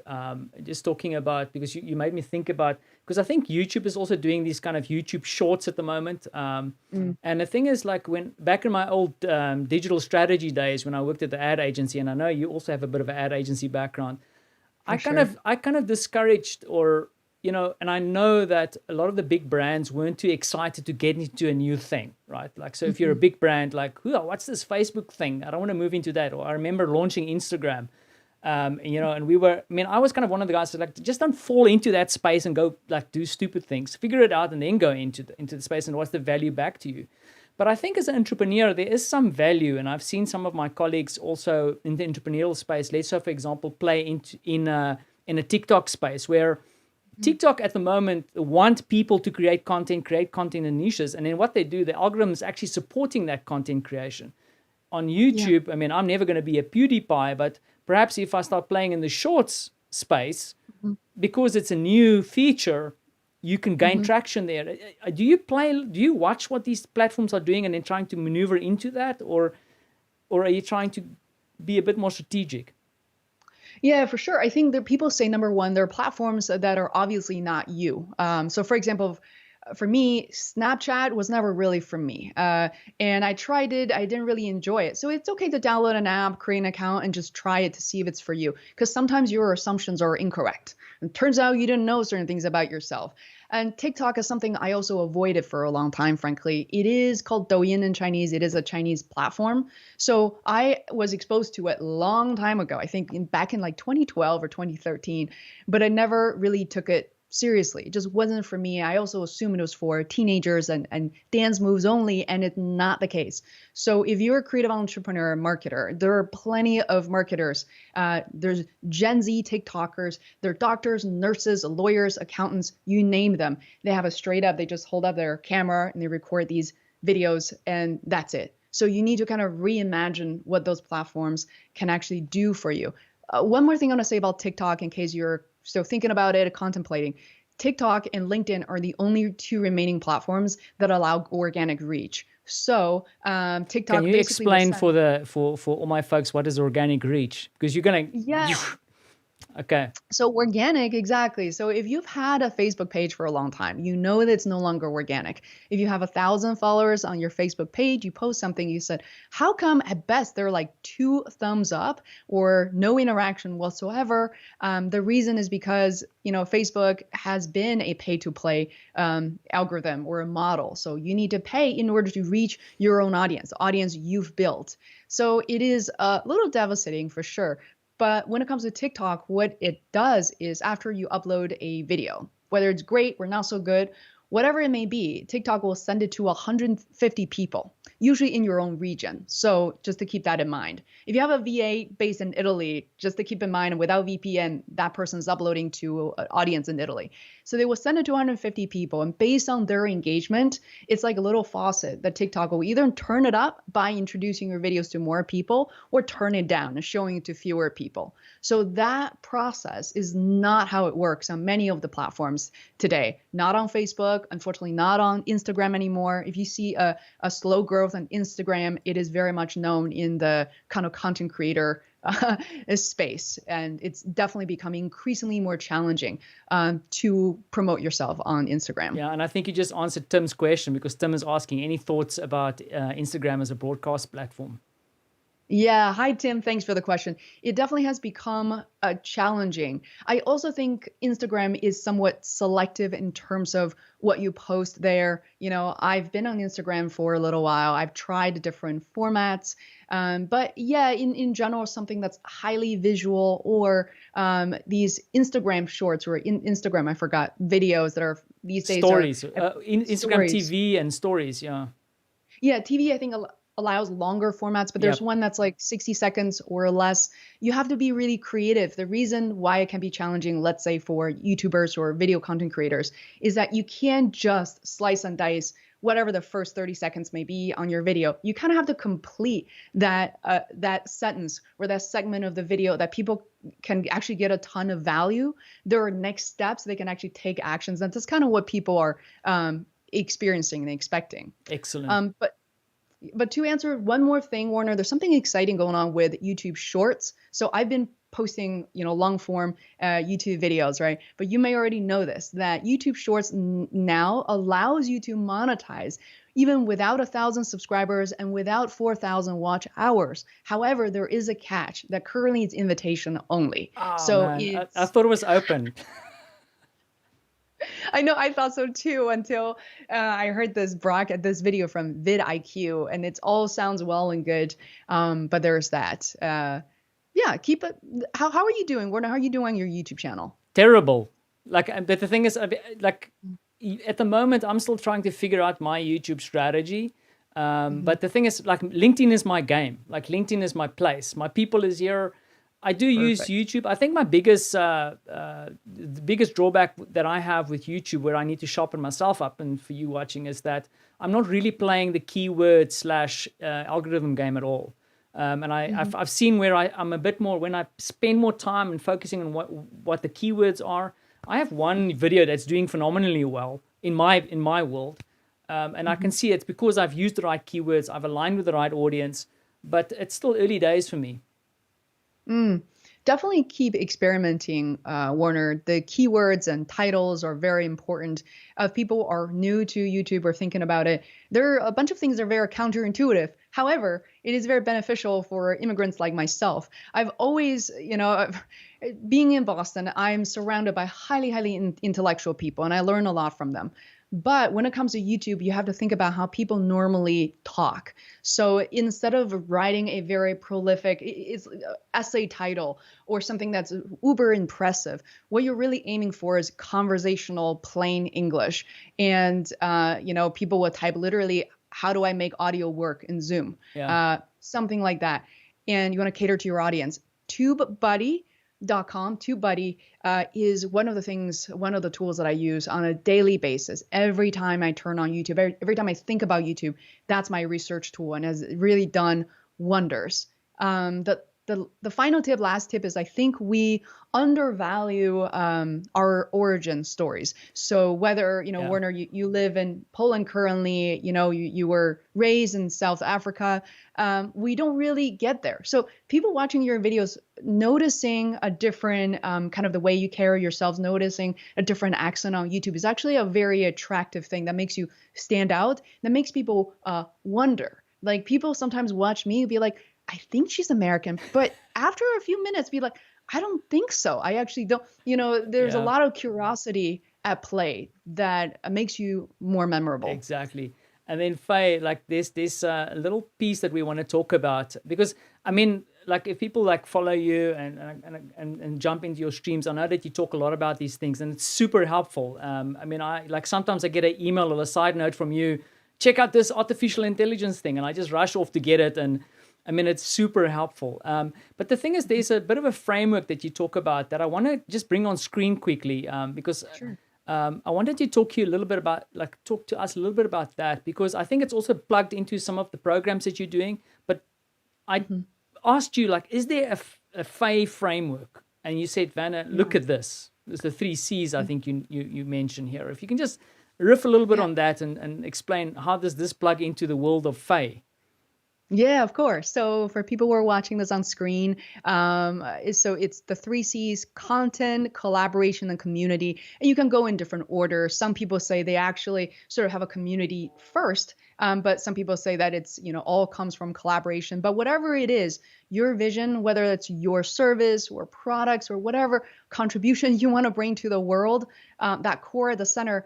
just talking about, because you made me think about, because I think YouTube is also doing these kind of YouTube shorts at the moment. And the thing is, like, when back in my old digital strategy days, when I worked at the ad agency, and I know you also have a bit of an ad agency background, I kind of discouraged, or, and I know that a lot of the big brands weren't too excited to get into a new thing, right? Like, so if you're a big brand, like, what's this Facebook thing? I don't want to move into that. Or I remember launching Instagram, and I was kind of one of the guys that, like, just don't fall into that space and go, like, do stupid things, figure it out, and then go into the space, and what's the value back to you? But I think as an entrepreneur, there is some value, and I've seen some of my colleagues also in the entrepreneurial space, let's say, for example, play in a TikTok space, where TikTok at the moment want people to create content in niches. And then what they do, the algorithm is actually supporting that content creation. On YouTube, I mean, I'm never going to be a PewDiePie, but perhaps if I start playing in the shorts space, because it's a new feature, you can gain traction there. Do you watch what these platforms are doing and then trying to maneuver into that? Or are you trying to be a bit more strategic? Yeah, for sure. I think that people say, number one, there are platforms that are obviously not you. So for example, for me, Snapchat was never really for me. And I tried it. I didn't really enjoy it. So it's okay to download an app, create an account, and just try it to see if it's for you. Because sometimes your assumptions are incorrect. And it turns out you didn't know certain things about yourself. And TikTok is something I also avoided for a long time, frankly. It is called Douyin in Chinese. It is a Chinese platform. So I was exposed to it a long time ago, I think back in like 2012 or 2013, but I never really took it seriously. It just wasn't for me. I also assumed it was for teenagers and dance moves only, and it's not the case. So if you're a creative entrepreneur, marketer, there are plenty of marketers. There's Gen Z TikTokers. They're doctors, nurses, lawyers, accountants, you name them. They have a straight up, they just hold up their camera and they record these videos, and that's it. So you need to kind of reimagine what those platforms can actually do for you. One more thing I want to say about TikTok, in case you're still thinking about it, contemplating. TikTok and LinkedIn are the only two remaining platforms that allow organic reach. So TikTok. Can you explain for all my folks what is organic reach? Because you're gonna. Yeah. Okay. So organic, exactly. So if you've had a Facebook page for a long time, you know that it's no longer organic. If you have 1,000 followers on your Facebook page, you post something, you said, how come at best there are like 2 thumbs up or no interaction whatsoever? The reason is because, Facebook has been a pay-to-play algorithm or a model. So you need to pay in order to reach your own audience, the audience you've built. So it is a little devastating for sure. But when it comes to TikTok, what it does is after you upload a video, whether it's great or not so good, whatever it may be, TikTok will send it to 150 people, usually in your own region. So just to keep that in mind. If you have a VA based in Italy, just to keep in mind, without VPN, that person's uploading to an audience in Italy. So they will send it to 150 people. And based on their engagement, it's like a little faucet that TikTok will either turn it up by introducing your videos to more people or turn it down and showing it to fewer people. So that process is not how it works on many of the platforms today. Not on Facebook, unfortunately not on Instagram anymore. If you see a slow growth on Instagram, it is very much known in the kind of content creator space, and it's definitely becoming increasingly more challenging to promote yourself on Instagram. Yeah, and I think you just answered Tim's question, because Tim is asking any thoughts about Instagram as a broadcast platform. Yeah. Hi, Tim. Thanks for the question. It definitely has become challenging. I also think Instagram is somewhat selective in terms of what you post there. I've been on Instagram for a little while. I've tried different formats. But yeah, in general, something that's highly visual, or these Instagram shorts, or Instagram, I forgot, videos that are these days Stories, Instagram stories. TV and stories, yeah. Yeah, TV, I think, allows longer formats, but there's Yep. one that's like 60 seconds or less. You have to be really creative. The reason why it can be challenging, let's say for YouTubers or video content creators, is that you can't just slice and dice whatever the first 30 seconds may be on your video. You kind of have to complete that sentence or that segment of the video that people can actually get a ton of value. There are next steps. They can actually take actions. And that's kind of what people are experiencing and expecting. Excellent. But to answer one more thing, Warner, there's something exciting going on with YouTube Shorts. So I've been posting, long form YouTube videos, right? But you may already know this, that YouTube Shorts now allows you to monetize even without 1,000 subscribers and without 4,000 watch hours. However, there is a catch that currently it's invitation only. Oh, So man. I thought it was open. I know, I thought so too, until I heard this video from vidIQ, and it all sounds well and good, but there's that. Yeah, keep it. How are you doing, Warner? How are you doing on your YouTube channel? Terrible. But the thing is, like, at the moment, I'm still trying to figure out my YouTube strategy. But the thing is, like, LinkedIn is my game. Like, LinkedIn is my place. My people is here. I do use YouTube. I think my the biggest drawback that I have with YouTube, where I need to sharpen myself up, and for you watching, is that I'm not really playing the keyword / algorithm game at all. And I've seen where I'm a bit more, when I spend more time and focusing on what the keywords are. I have one video that's doing phenomenally well in my world, and I can see it's because I've used the right keywords, I've aligned with the right audience, but it's still early days for me. Definitely keep experimenting, Warner. The keywords and titles are very important. If people are new to YouTube or thinking about it, there are a bunch of things that are very counterintuitive. However, it is very beneficial for immigrants like myself. I've always, being in Boston, I'm surrounded by highly intellectual people, and I learn a lot from them. But when it comes to YouTube, you have to think about how people normally talk. So instead of writing a very prolific essay title or something that's uber impressive, what you're really aiming for is conversational, plain English. And, people will type literally, how do I make audio work in Zoom? Yeah. Something like that. And you want to cater to your audience. TubeBuddy is one of the tools that I use on a daily basis. Every time I turn on YouTube, every time I think about YouTube, that's my research tool, and has really done wonders. The final tip, last tip, is I think we undervalue our origin stories. So whether, Warner, you live in Poland currently, you were raised in South Africa, we don't really get there. So people watching your videos, noticing a different kind of the way you carry yourselves, noticing a different accent on YouTube is actually a very attractive thing that makes you stand out, that makes people wonder. Like, people sometimes watch me and be like, I think she's American, but after a few minutes be like, I don't think so. I actually don't, there's a lot of curiosity at play that makes you more memorable. Exactly. And then Fei, like, there's this little piece that we want to talk about, because I mean, like, if people like follow you and jump into your streams, I know that you talk a lot about these things, and it's super helpful. I mean, sometimes I get an email or a side note from you, check out this artificial intelligence thing, and I just rush off to get it, and I mean, it's super helpful. But the thing is, there's a bit of a framework that you talk about that I want to just bring on screen quickly, because I wanted to talk to us a little bit about that, because I think it's also plugged into some of the programs that you're doing. But I asked you, like, is there a Fei framework? And you said, Vanna, look at this. There's the 3 C's I think you mentioned here. If you can just riff a little bit on that and explain, how does this plug into the world of Fei? Yeah, of course. So for people who are watching this on screen, so it's the three C's: content, collaboration, and community. And you can go in different order. Some people say they actually sort of have a community first, but some people say that it's, all comes from collaboration. But whatever it is, your vision, whether it's your service or products or whatever contribution you want to bring to the world, that core at the center,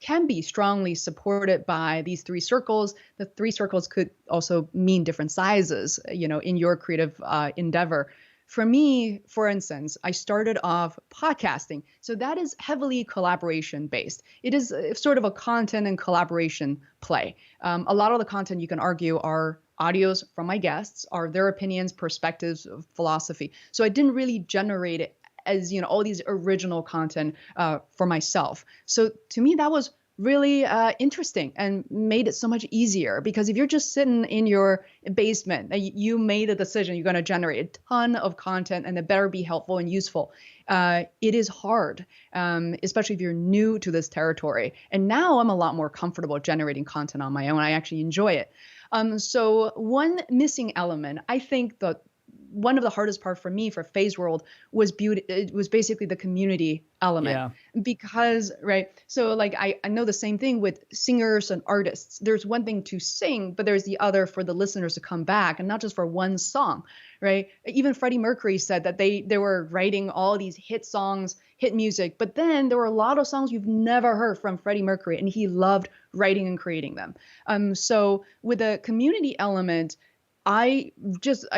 can be strongly supported by these three circles. The three circles could also mean different sizes, in your creative endeavor. For me, for instance, I started off podcasting. So that is heavily collaboration based. It is sort of a content and collaboration play. A lot of the content, you can argue, are audios from my guests, are their opinions, perspectives, philosophy. So I didn't really generate it as, all these original content for myself. So to me, that was really interesting and made it so much easier, because if you're just sitting in your basement, you made a decision, you're going to generate a ton of content and it better be helpful and useful. It is hard, especially if you're new to this territory. And now I'm a lot more comfortable generating content on my own. I actually enjoy it. So one missing element, I think one of the hardest part for me for Fei's World was it was basically the community element. Yeah. Because, right, so like I know the same thing with singers and artists. There's one thing to sing, but there's the other for the listeners to come back, and not just for one song, right? Even Freddie Mercury said that they were writing all these hit songs, hit music, but then there were a lot of songs you've never heard from Freddie Mercury, and he loved writing and creating them. So with the community element, I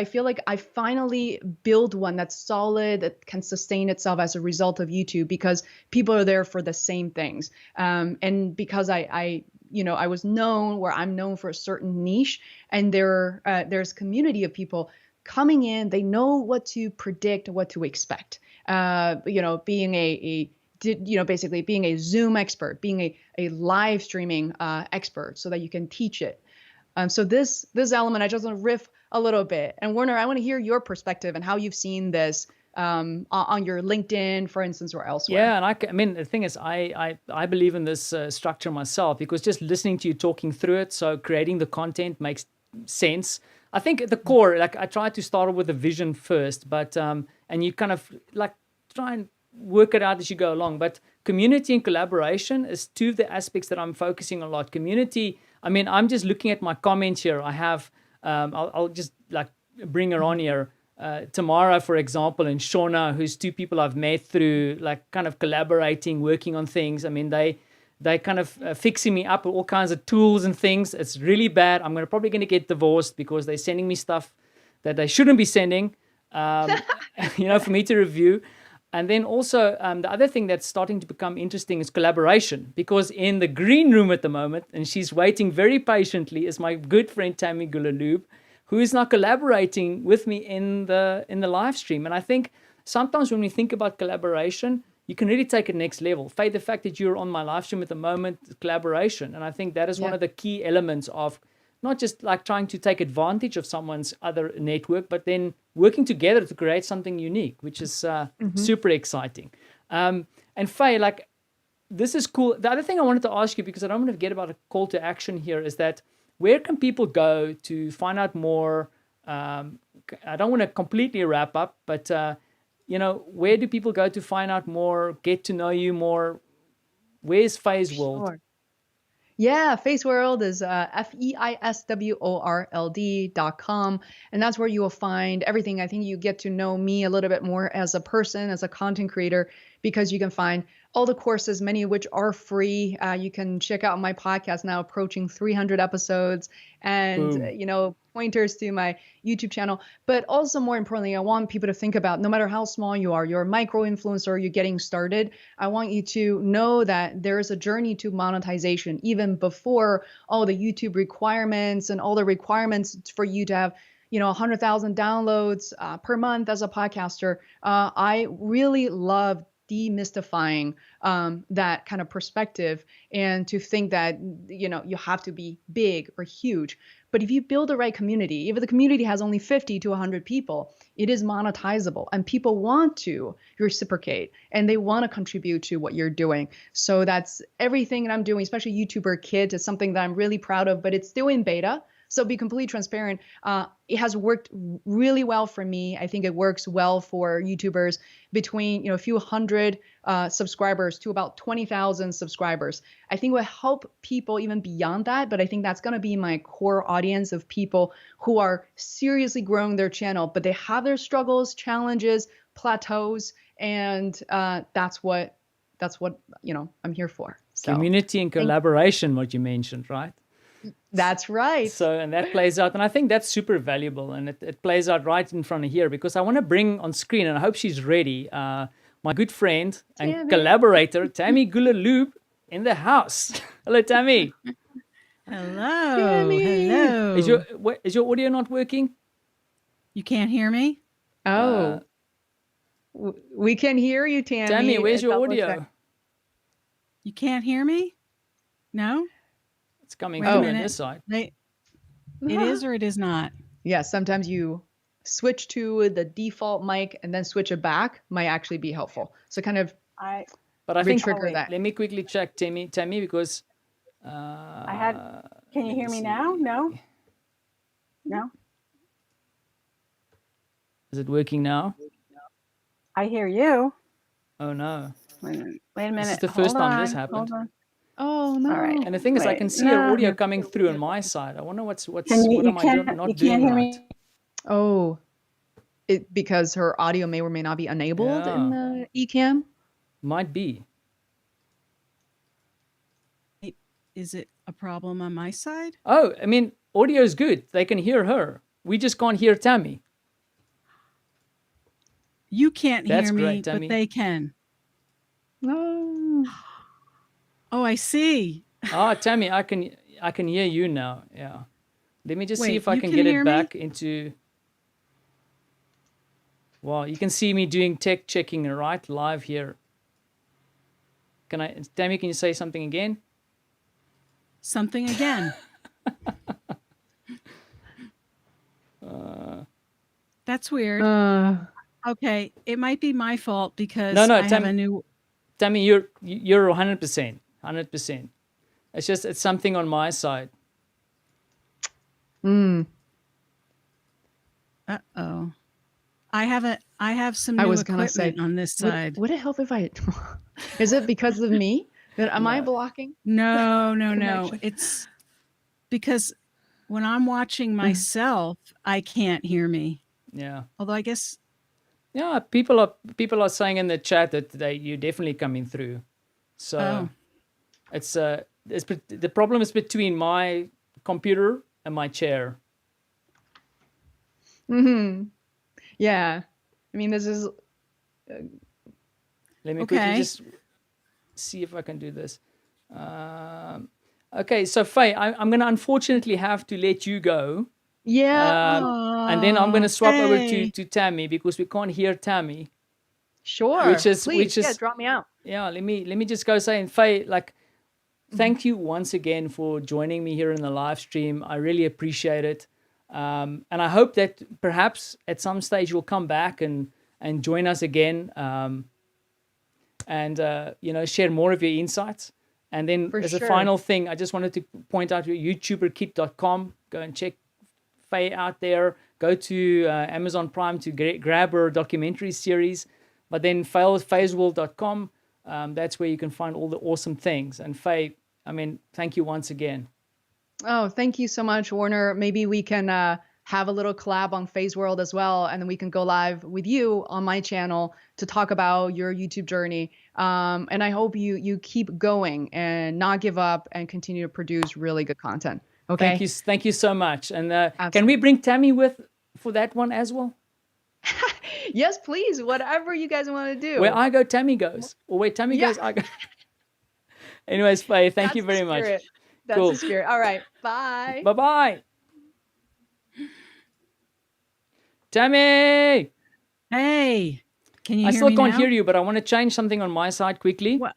feel like I finally build one that's solid, that can sustain itself as a result of YouTube, because people are there for the same things. And because I was known, where I'm known for a certain niche, and there's community of people coming in, they know what to predict, what to expect. Being basically being a Zoom expert, being a live streaming expert, so that you can teach it. So this element, I just want to riff a little bit. And Werner, I want to hear your perspective and how you've seen this on your LinkedIn, for instance, or elsewhere. Yeah, and I mean, the thing is, I believe in this structure myself, because just listening to you talking through it, so creating the content makes sense. I think at the core, like I try to start with a vision first, but and you kind of like try and work it out as you go along. But community and collaboration is two of the aspects that I'm focusing on a lot. Community, I mean, I'm just looking at my comments here. I have, I'll just like bring her on here. Tamara, for example, and Shauna, who's two people I've met through like kind of collaborating, working on things. I mean, they kind of fixing me up with all kinds of tools and things. It's really bad. I'm probably going to get divorced because they're sending me stuff that they shouldn't be sending, for me to review. And then also the other thing that's starting to become interesting is collaboration, because in the green room at the moment, and she's waiting very patiently, is my good friend Tammy Gulaloob, who is now collaborating with me in the live stream. And I think sometimes when we think about collaboration, you can really take it next level. Fei, the fact that you're on my live stream at the moment, collaboration. And I think that is one of the key elements of not just like trying to take advantage of someone's other network, but then working together to create something unique, which is super exciting. And Fei, like, this is cool. The other thing I wanted to ask you, because I don't want to forget about a call to action here, is that where can people go to find out more? I don't want to completely wrap up, but, where do people go to find out more, get to know you more? Where's Fei's World? Sure. Yeah, Fei's World is FEISWORLD.com. And that's where you will find everything. I think you get to know me a little bit more as a person, as a content creator, because you can find all the courses, many of which are free. You can check out my podcast now, approaching 300 episodes, and, pointers to my YouTube channel. But also, more importantly, I want people to think about, no matter how small you are, you're a micro influencer, you're getting started, I want you to know that there is a journey to monetization, even before all the YouTube requirements and all the requirements for you to have 100,000 downloads per month as a podcaster. I really love demystifying that kind of perspective, and to think that you have to be big or huge. But if you build the right community, if the community has only 50 to 100 people, it is monetizable, and people want to reciprocate and they want to contribute to what you're doing. So that's everything that I'm doing, especially YouTuber Kids. Is something that I'm really proud of, but it's still in beta. So be completely transparent. It has worked really well for me. I think it works well for YouTubers between a few hundred subscribers to about 20,000 subscribers. I think it will help people even beyond that, but I think that's going to be my core audience of people who are seriously growing their channel, but they have their struggles, challenges, plateaus, and that's what I'm here for. So Community and collaboration, what you mentioned, right? that's right. So, and that plays out, and I think that's super valuable, and it plays out right in front of here, because I want to bring on screen, and I hope she's ready, my good friend and collaborator, Tammy Gulaloob, in the house. Hello, Tammy. Hello. Tammy. Hello. Is your audio not working? You can't hear me? Oh, we can hear you, Tammy. Tammy, where's your Double check. audio? You can't hear me? No? It's coming Wait a through on minute. this side. It is or it is not? Yeah, sometimes you switch to the default mic and then switch it back might actually be helpful. So kind of But I think, re-trigger that. let me quickly check, Tammy, because Can you hear me now? No? Is it working now? I hear you. Oh no. Wait a minute. This is the first time this happened. Hold on. Oh no. All right. And the thing is, I can see your audio coming through on my side. I wonder what am I not doing hear right? me? Oh, because her audio may or may not be enabled in the eCam. Might be. Is it a problem on my side? Oh, I mean, audio is good. They can hear her. We just can't hear Tammy. You can't That's hear me, great, Tammy. but they can. No. Oh, I see. Ah, Tammy, I can hear you now. Yeah. Let me just see Wait, if I you can can get hear it me? back into. Well, you can see me doing tech checking right live here. Tammy, can you say something again? Something again. That's weird. Okay, it might be my fault because No, I have Tammy, a new. Tammy, you're 100%. 100%. It's something on my side. Uh-oh. I have some I new was gonna equipment say on this side. Would it help if I? Is it because of me? Am I No. blocking? No. Connection. It's because when I'm watching myself, I can't hear me. Yeah. Although I guess Yeah, people are saying in the chat that you're definitely coming through. So it's the problem is between my computer and my chair. Yeah. I mean, this is. Let me quickly Okay. just see if I can do this. Okay, so Fei, I'm going to unfortunately have to let you go. Yeah. And then I'm going to swap over Fei. to Tammy because we can't hear Tammy. Sure. Which is drop me out. Yeah, let me just go say, and Fei, thank you once again for joining me here in the live stream. I really appreciate it. And I hope that perhaps at some stage you'll come back and join us again, and share more of your insights. And then For as a sure. final thing, I just wanted to point out youtuberkit.com. Go and check Fei out there. Go to Amazon Prime to grab her documentary series. But then feisworld.com, that's where you can find all the awesome things. And Fei, I mean, thank you once again. Oh, thank you so much, Warner. Maybe we can have a little collab on Fei's World as well, and then we can go live with you on my channel to talk about your YouTube journey. And I hope you keep going and not give up and continue to produce really good content. Okay. Thank you so much. And can we bring Tammy for that one as well? Yes, please. Whatever you guys want to do. Where I go, Tammy goes. Or where Tammy goes, I go. Anyways, Fei, thank you very much. That's Cool. the spirit. All right. Bye. Bye-bye. Tammy! Hey, can you I hear still me can't now? hear you, but I want to change something on my side quickly. What?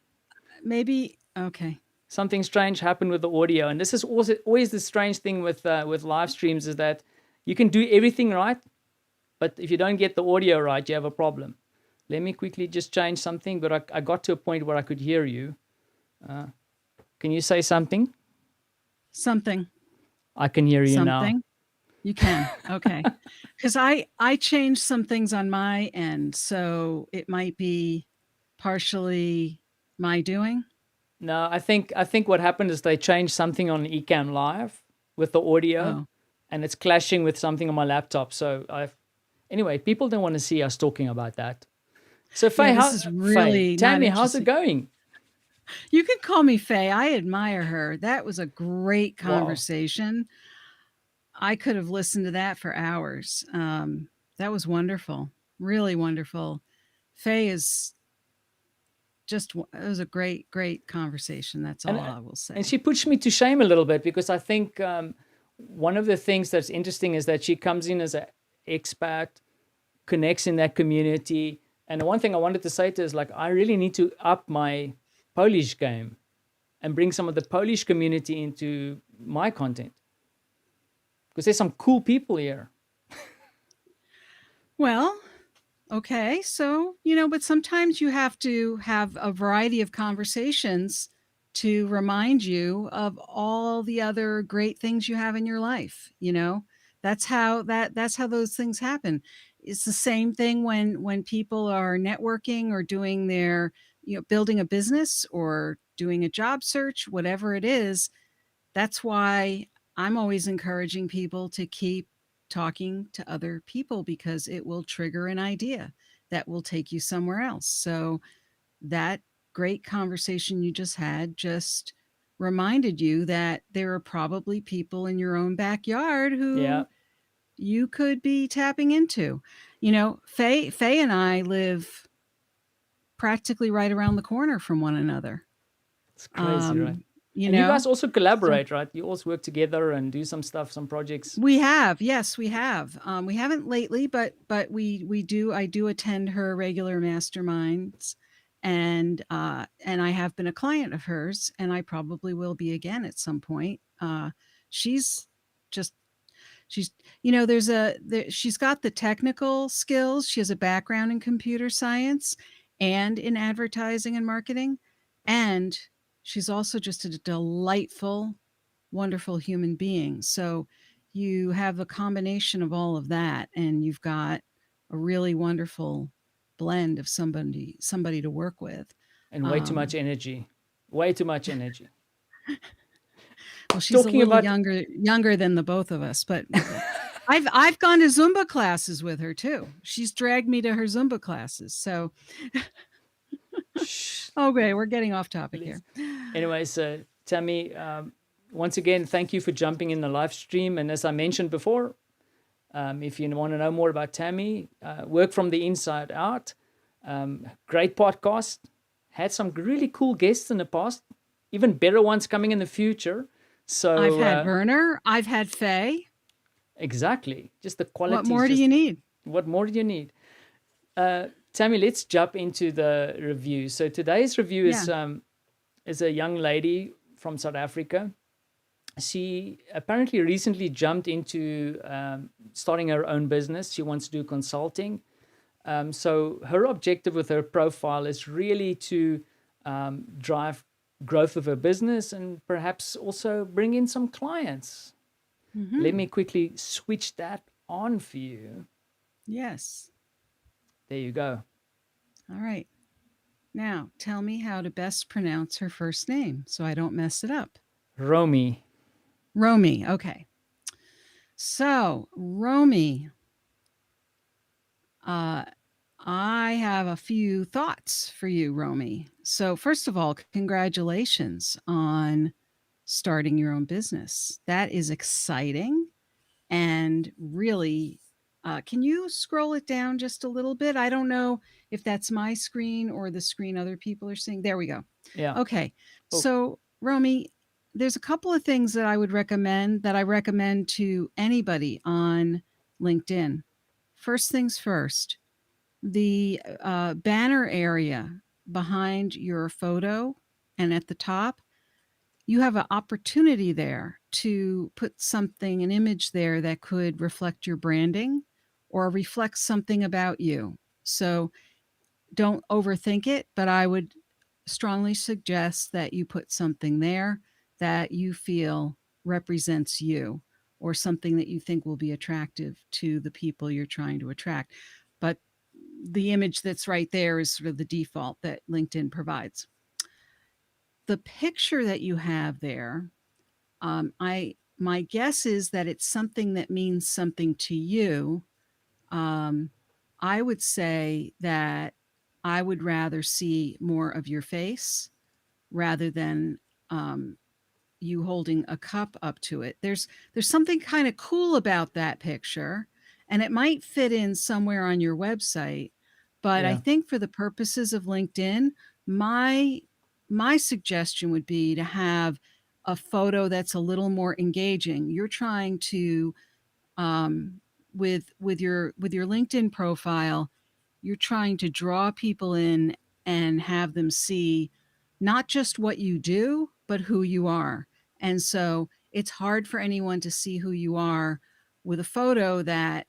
Maybe okay. Something strange happened with the audio, and this is also always the strange thing with live streams is that you can do everything right, but if you don't get the audio right, you have a problem. Let me quickly just change something, but I got to a point where I could hear you. Can you say something? Something. I can hear you now. something? You can. Okay. Because I changed some things on my end, so it might be partially my doing. No, I think what happened is they changed something on Ecamm Live with the audio, Oh, and it's clashing with something on my laptop. So anyway, people don't want to see us talking about that. So yeah, Faye, this is really not Tammy, how's it interesting. going? You can call me Faye. I admire her. That was a great Wow. conversation. I could have listened to that for hours. That was wonderful. Really wonderful. Faye is just, it was a great, great conversation. That's all I will say. And she puts me to shame a little bit because I think one of the things that's interesting is that she comes in as an expat, connects in that community. And the one thing I wanted to say to her is like, I really need to up my Polish game and bring some of the Polish community into my content because there's some cool people here. Well, okay. So, but sometimes you have to have a variety of conversations to remind you of all the other great things you have in your life. That's how those things happen. It's the same thing when people are networking or doing their, building a business or doing a job search, whatever it is. That's why I'm always encouraging people to keep talking to other people because it will trigger an idea that will take you somewhere else. So that great conversation you just had just reminded you that there are probably people in your own backyard Yeah. who you could be tapping into. Faye and I live practically right around the corner from one another. It's crazy, right? Um, you And you know, guys also so collaborate, right? You also work together and do some stuff, some projects. we have, yes, we have. We haven't lately, but we do. I do attend her regular masterminds, and I have been a client of hers, and I probably will be again at some point. She's just she's she's got the technical skills. She has a background in computer science and in advertising and marketing, and she's also just a delightful, wonderful human being. So you have a combination of all of that, and you've got a really wonderful blend of somebody to work with. And way too much energy. Way too much energy. Well, she's Talking a little about younger than the both of us, but I've gone to Zumba classes with her too. She's dragged me to her Zumba classes. So okay, we're getting off topic here. Anyways, Tammy, once again, thank you for jumping in the live stream. And as I mentioned before, if you want to know more about Tammy, Work from the Inside Out, great podcast, had some really cool guests in the past, even better ones coming in the future. So I've had Werner, I've had Faye. Exactly, just the quality. What more do you need? What more do you need? Tammy, let's jump into the review. So today's review is a young lady from South Africa. She apparently recently jumped into starting her own business. She wants to do consulting. So her objective with her profile is really to drive growth of her business and perhaps also bring in some clients. Mm-hmm. Let me quickly switch that on for you. Yes. There you go. All right. Now, tell me how to best pronounce her first name so I don't mess it up. Romy. Romy. Okay. So, Romy, I have a few thoughts for you, Romy. So, first of all, congratulations on starting your own business. That is exciting and really. Can you scroll it down just a little bit? I don't know if that's my screen or the screen other people are seeing. There we go. Yeah. Okay. Oh. So, Romy, there's a couple of things that I recommend to anybody on LinkedIn. First things first, the banner area behind your photo and at the top, you have an opportunity there to put something, an image there that could reflect your branding or reflect something about you. So don't overthink it, but I would strongly suggest that you put something there that you feel represents you. or something that you think will be attractive to the people you're trying to attract. But the image that's right there is sort of the default that LinkedIn provides. The picture that you have there, my guess is that it's something that means something to you. I would say that I would rather see more of your face rather than you holding a cup up to it. There's something kind of cool about that picture, and it might fit in somewhere on your website. But I Yeah. think for the purposes of LinkedIn, my suggestion would be to have a photo that's a little more engaging. You're trying to with your LinkedIn profile, you're trying to draw people in and have them see not just what you do, but who you are. And so it's hard for anyone to see who you are with a photo that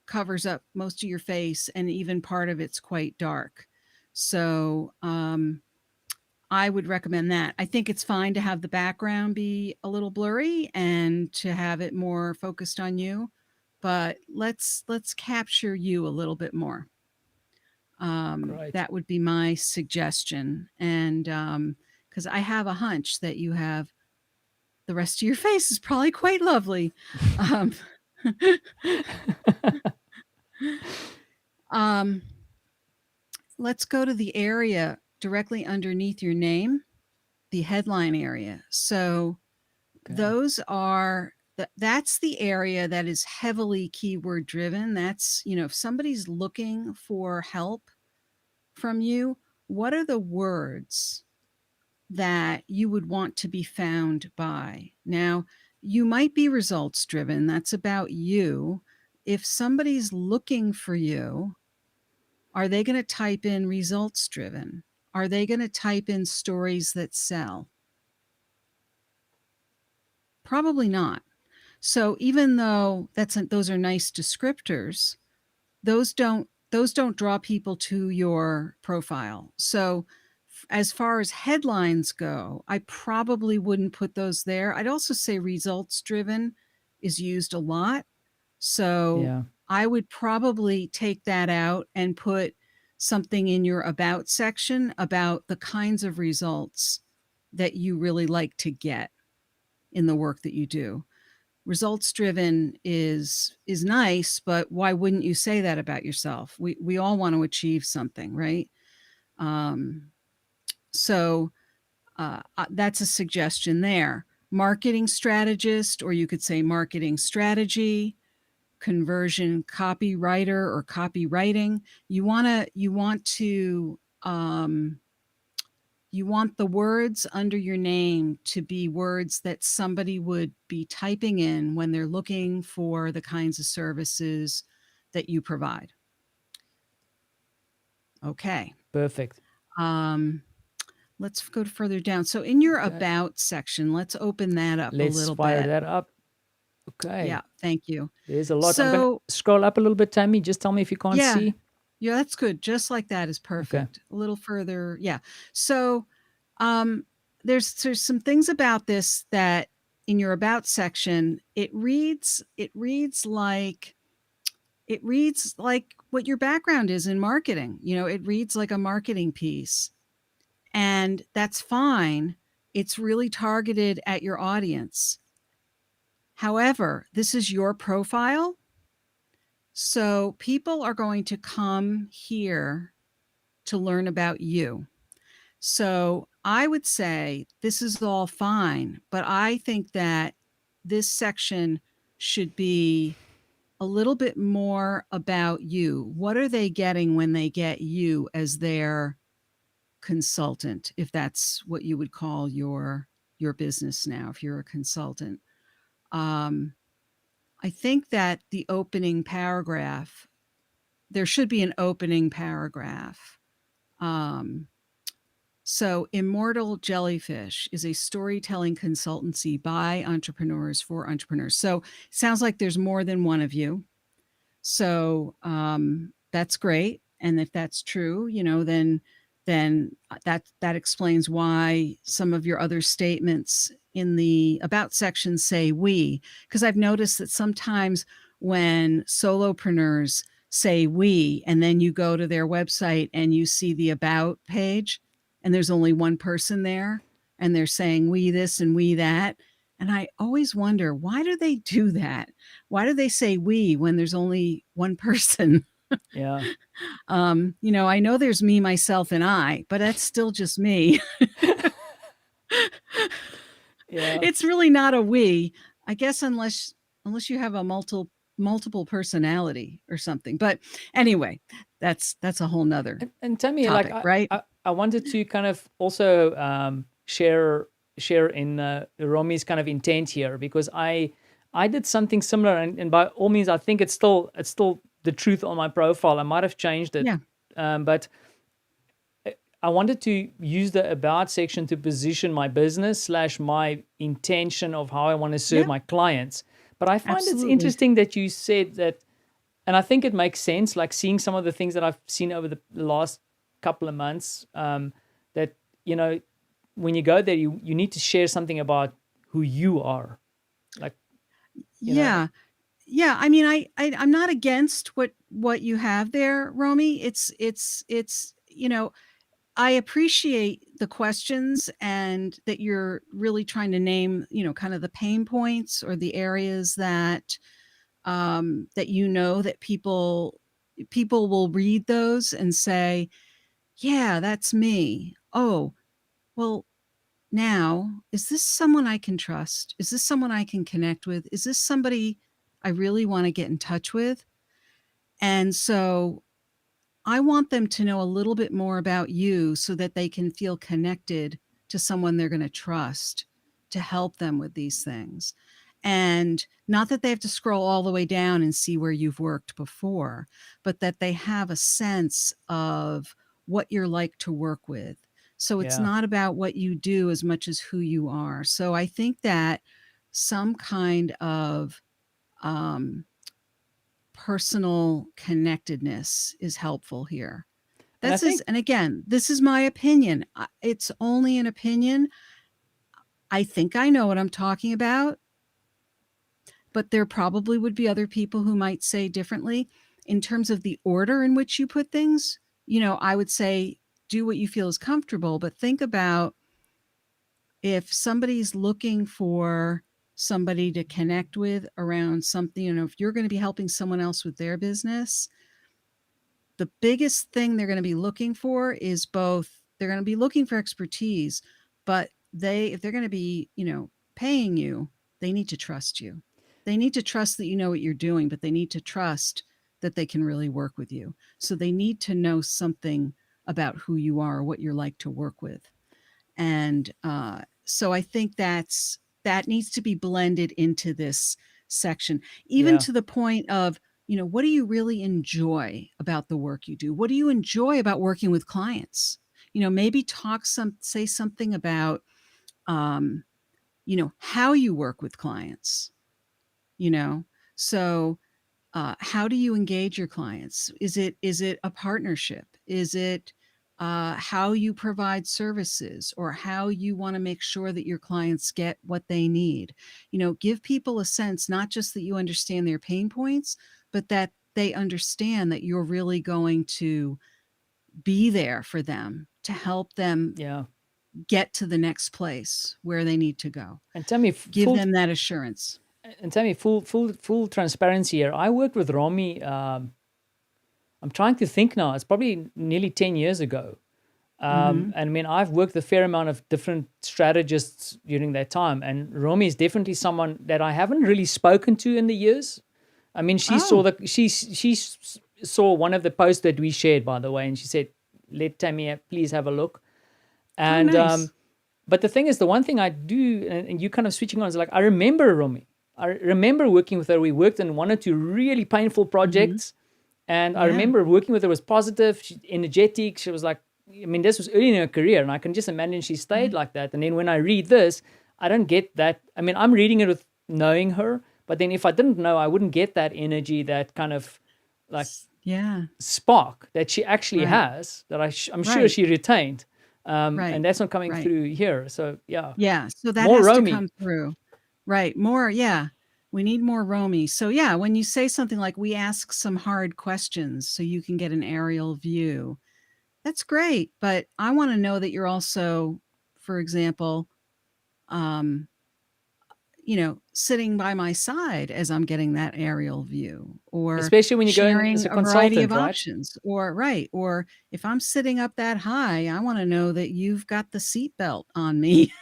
covers up most of your face and even part of it's quite dark. So I would recommend that. I think it's fine to have the background be a little blurry and to have it more focused on you, but let's capture you a little bit more. Great. That would be my suggestion. And because I have a hunch that you have the rest of your face is probably quite lovely. Let's go to the area directly underneath your name, the headline area. So Okay. those are that's the area that is heavily keyword driven. That's, if somebody's looking for help from you, what are the words that you would want to be found by? Now, you might be results driven. That's about you. If somebody's looking for you, are they going to type in results driven? Are they going to type in stories that sell? Probably not. So even though those are nice descriptors, those don't draw people to your profile. So as far as headlines go, I probably wouldn't put those there. I'd also say results driven is used a lot. So Yeah. I would probably take that out and put something in your about section about the kinds of results that you really like to get in the work that you do. Results driven is nice, but why wouldn't you say that about yourself? We all want to achieve something, right? So that's a suggestion there. Marketing strategist, or you could say marketing strategy, conversion copywriter or copywriting. You want the words under your name to be words that somebody would be typing in when they're looking for the kinds of services that you provide. Okay. Perfect. Let's go further down. So in your Okay. about section, let's open that up a Let's little fire bit. that up. Okay. Yeah, thank you. There's a lot. I'm going to scroll up a little bit, Tammy. Just tell me if you can't see. Yeah, that's good. Just like that is perfect. A little further. Yeah. So there's some things about this that in your about section, it reads like what your background is in marketing. It reads like a marketing piece. And that's fine. It's really targeted at your audience. However, this is your profile. So people are going to come here to learn about you. So I would say this is all fine, but I think that this section should be a little bit more about you. What are they getting when they get you as their consultant, if that's what you would call your business now, if you're a consultant? I think that the opening paragraph, there should be an opening paragraph. So Immortal Jellyfish is a storytelling consultancy by entrepreneurs for entrepreneurs. So sounds like there's more than one of you. So that's great. And if that's true, then then that explains why some of your other statements in the about section say we, because I've noticed that sometimes when solopreneurs say we, and then you go to their website and you see the about page and there's only one person there and they're saying we this and we that. And I always wonder, why do they do that? Why do they say we when there's only one person? Yeah. I know there's me, myself, and I, but that's still just me. Yeah. It's really not a we, I guess, unless you have a multiple personality or something. But anyway, that's a whole nother And tell me, topic, like, right? I wanted to kind of also share in Romi's kind of intent here, because I did something similar, and by all means, I think it's still the truth on my profile. I might have changed it, Yeah. but I wanted to use the about section to position my business / my intention of how I want to serve Yeah. my clients. But I find it's Absolutely. interesting that you said that, and I think it makes sense, like seeing some of the things that I've seen over the last couple of months, that, when you go there, you need to share something about who you are. Like, Yeah. Yeah. I mean, I'm not against what you have there, Romy. It's, I appreciate the questions and that you're really trying to name, kind of the pain points or the areas that that people will read those and say, yeah, that's me. Oh, well, now, is this someone I can trust? Is this someone I can connect with? Is this somebody I really want to get in touch with? And so I want them to know a little bit more about you so that they can feel connected to someone they're going to trust to help them with these things. And not that they have to scroll all the way down and see where you've worked before, but that they have a sense of what you're like to work with. So it's Yeah. not about what you do as much as who you are. So I think that some kind of um, personal connectedness is helpful here. And I think, And again, this is my opinion. It's only an opinion. I think I know what I'm talking about, but there probably would be other people who might say differently. In terms of the order in which you put things, I would say do what you feel is comfortable, but think about if somebody's looking for somebody to connect with around something, if you're going to be helping someone else with their business, the biggest thing they're going to be looking for is both, they're going to be looking for expertise, but if they're going to be, paying you, they need to trust you. They need to trust that you know what you're doing, but they need to trust that they can really work with you. So they need to know something about who you are, what you're like to work with. And so I think that needs to be blended into this section, even Yeah. to the point of, what do you really enjoy about the work you do? What do you enjoy about working with clients? Maybe say something about, how you work with clients, so how do you engage your clients? Is it a partnership? Is it how you provide services, or how you want to make sure that your clients get what they need? Give people a sense, not just that you understand their pain points, but that they understand that you're really going to be there for them to help them Yeah. get to the next place where they need to go. And tell me, Give them that assurance. full transparency here. I worked with Romy. I'm trying to think now. It's probably nearly 10 years ago. And I mean, I've worked a fair amount of different strategists during that time. And Romy is definitely someone that I haven't really spoken to in the years. I mean, she saw one of the posts that we shared, by the way, and she said, "Let Tammy please have a look." And nice. but the thing is, the one thing I do, and you kind of switching on, is like, I remember Romy. I remember working with her. We worked on 1 or 2 really painful projects. And I remember working with her was positive, energetic. She was like, I mean, this was early in her career, and I can just imagine she stayed like that. And then when I read this, I don't get that. I mean, I'm reading it with knowing her, but then if I didn't know, I wouldn't get that energy, that kind of like, Yeah. spark that she actually Right. has that I'm sure Right. she retained. Right. And that's not coming Right. through here. So yeah, Yeah. So that more has to Romy. come through. Right. More. Yeah. We need more Romy. So yeah, when you say something like we ask some hard questions so you can get an aerial view, that's great. But I want to know that you're also, for example, um, sitting by my side as I'm getting that aerial view, or Especially when you go in as sharing a a variety of consultant, right? options, or if I'm sitting up that high, I want to know that you've got the seatbelt on me,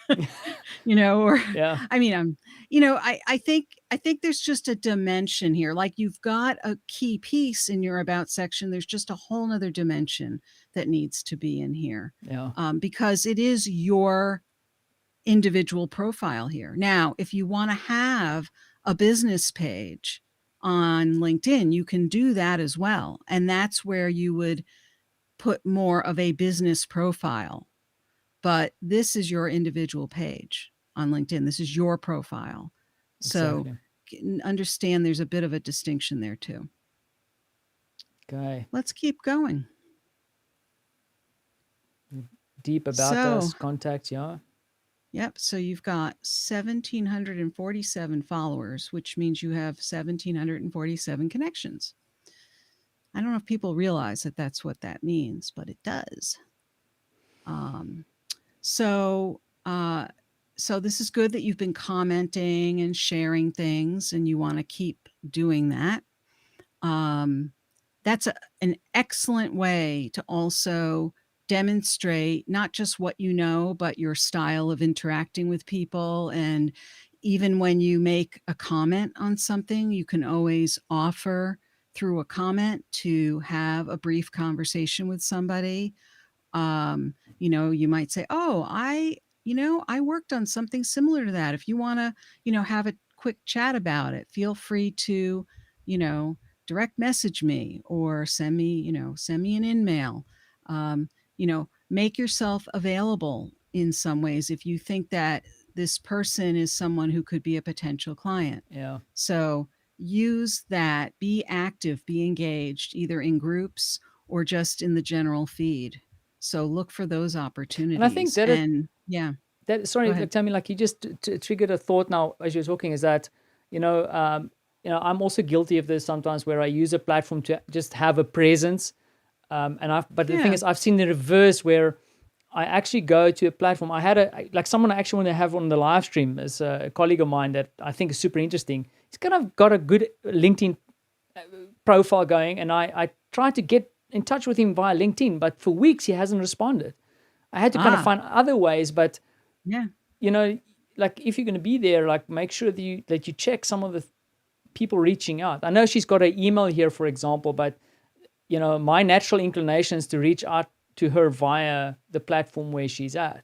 or Yeah, I mean, I think there's just a dimension here. Like you've got a key piece in your about section. There's just a whole nother dimension that needs to be in here, yeah, because it is your individual profile here. Now, if you want to have a business page on LinkedIn, you can do that as well. And that's where you would put more of a business profile. But this is your individual page on LinkedIn. This is your profile. So understand there's a bit of a distinction there too. Okay. Let's keep going. Deep about us, contacts, yeah. Yep. So you've got 1,747 followers, which means you have 1,747 connections. I don't know if people realize that that's what that means, but it does. So this is good that you've been commenting and sharing things, and you want to keep doing that. That's an excellent way to also demonstrate not just what you know, but your style of interacting with people. And even when you make a comment on something, you can always offer through a comment to have a brief conversation with somebody. You might say, "Oh, I worked on something similar to that. If you want to, have a quick chat about it, feel free to, you know, direct message me or send me an email. Make yourself available in some ways if you think that this person is someone who could be a potential client. Yeah. So use that, be active, be engaged, either in groups or just in the general feed. So look for those opportunities. And I think that sorry, tell me, like you just triggered a thought now as you were talking, is that, I'm also guilty of this sometimes where I use a platform to just have a presence. But the thing is, I've seen the reverse where I actually go to a platform. I had someone I actually want to have on the live stream is a colleague of mine that I think is super interesting. He's kind of got a good LinkedIn profile going, and I tried to get in touch with him via LinkedIn, but for weeks he hasn't responded. I had to kind of find other ways, but like if you're going to be there, like make sure that you check some of the people reaching out. I know she's got an email here, for example, but my natural inclination is to reach out to her via the platform where she's at.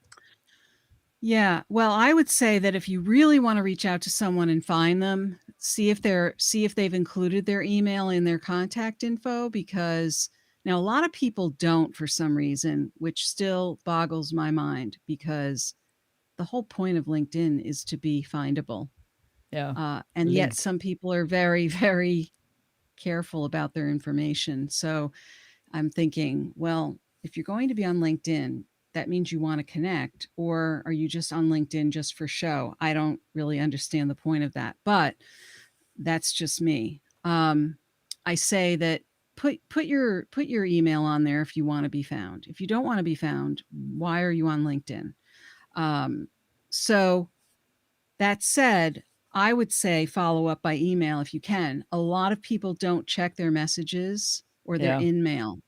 Yeah. Well, I would say that if you really want to reach out to someone and find them, see if they've included their email in their contact info, because now a lot of people don't for some reason, which still boggles my mind, because the whole point of LinkedIn is to be findable. Yeah. And yet some people are very, very careful about their information. So I'm thinking, well, if you're going to be on LinkedIn, that means you want to connect, or are you just on LinkedIn just for show? I don't really understand the point of that, but that's just me. I say that put your email on there if you want to be found. If you don't want to be found, why are you on LinkedIn? So that said, I would say follow up by email if you can. A lot of people don't check their messages or their in-mail,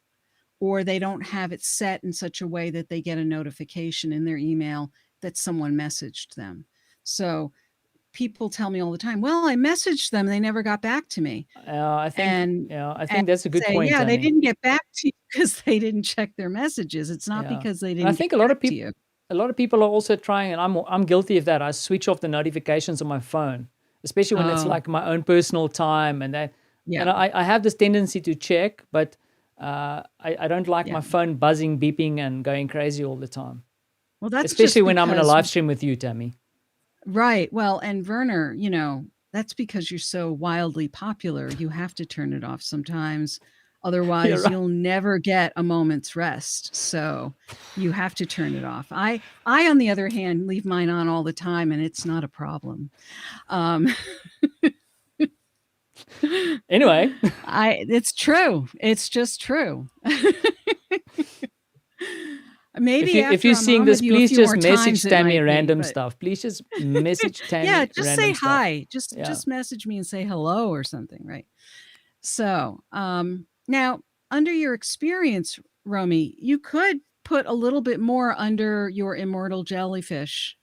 or they don't have it set in such a way that they get a notification in their email that someone messaged them. So people tell me all the time, well, I messaged them, they never got back to me. I think that's a good point. Yeah, Tammy. they didn't get back to you because they didn't check their messages. It's not because they didn't. And I think a lot of people are also trying, and I'm guilty of that. I switch off the notifications on my phone, especially when it's like my own personal time, and that. Yeah. And I have this tendency to check, but I don't like my phone buzzing, beeping, and going crazy all the time. Well, that's especially when I'm in a live stream with you, Tammy. Right. Well, and Werner, that's because you're so wildly popular. You have to turn it off sometimes. Otherwise, right. you'll never get a moment's rest. So you have to turn it off. I, on the other hand, leave mine on all the time, and it's not a problem. Anyway, It's true. It's just true. Maybe if after you're I'm seeing on this, with you a please few just more message times, it Tammy might be, random but stuff. Please just message Tammy yeah, just say random stuff. hi. Just Yeah. message me and say hello or something, right? So, now under your experience, Romy, you could put a little bit more under your immortal jellyfish.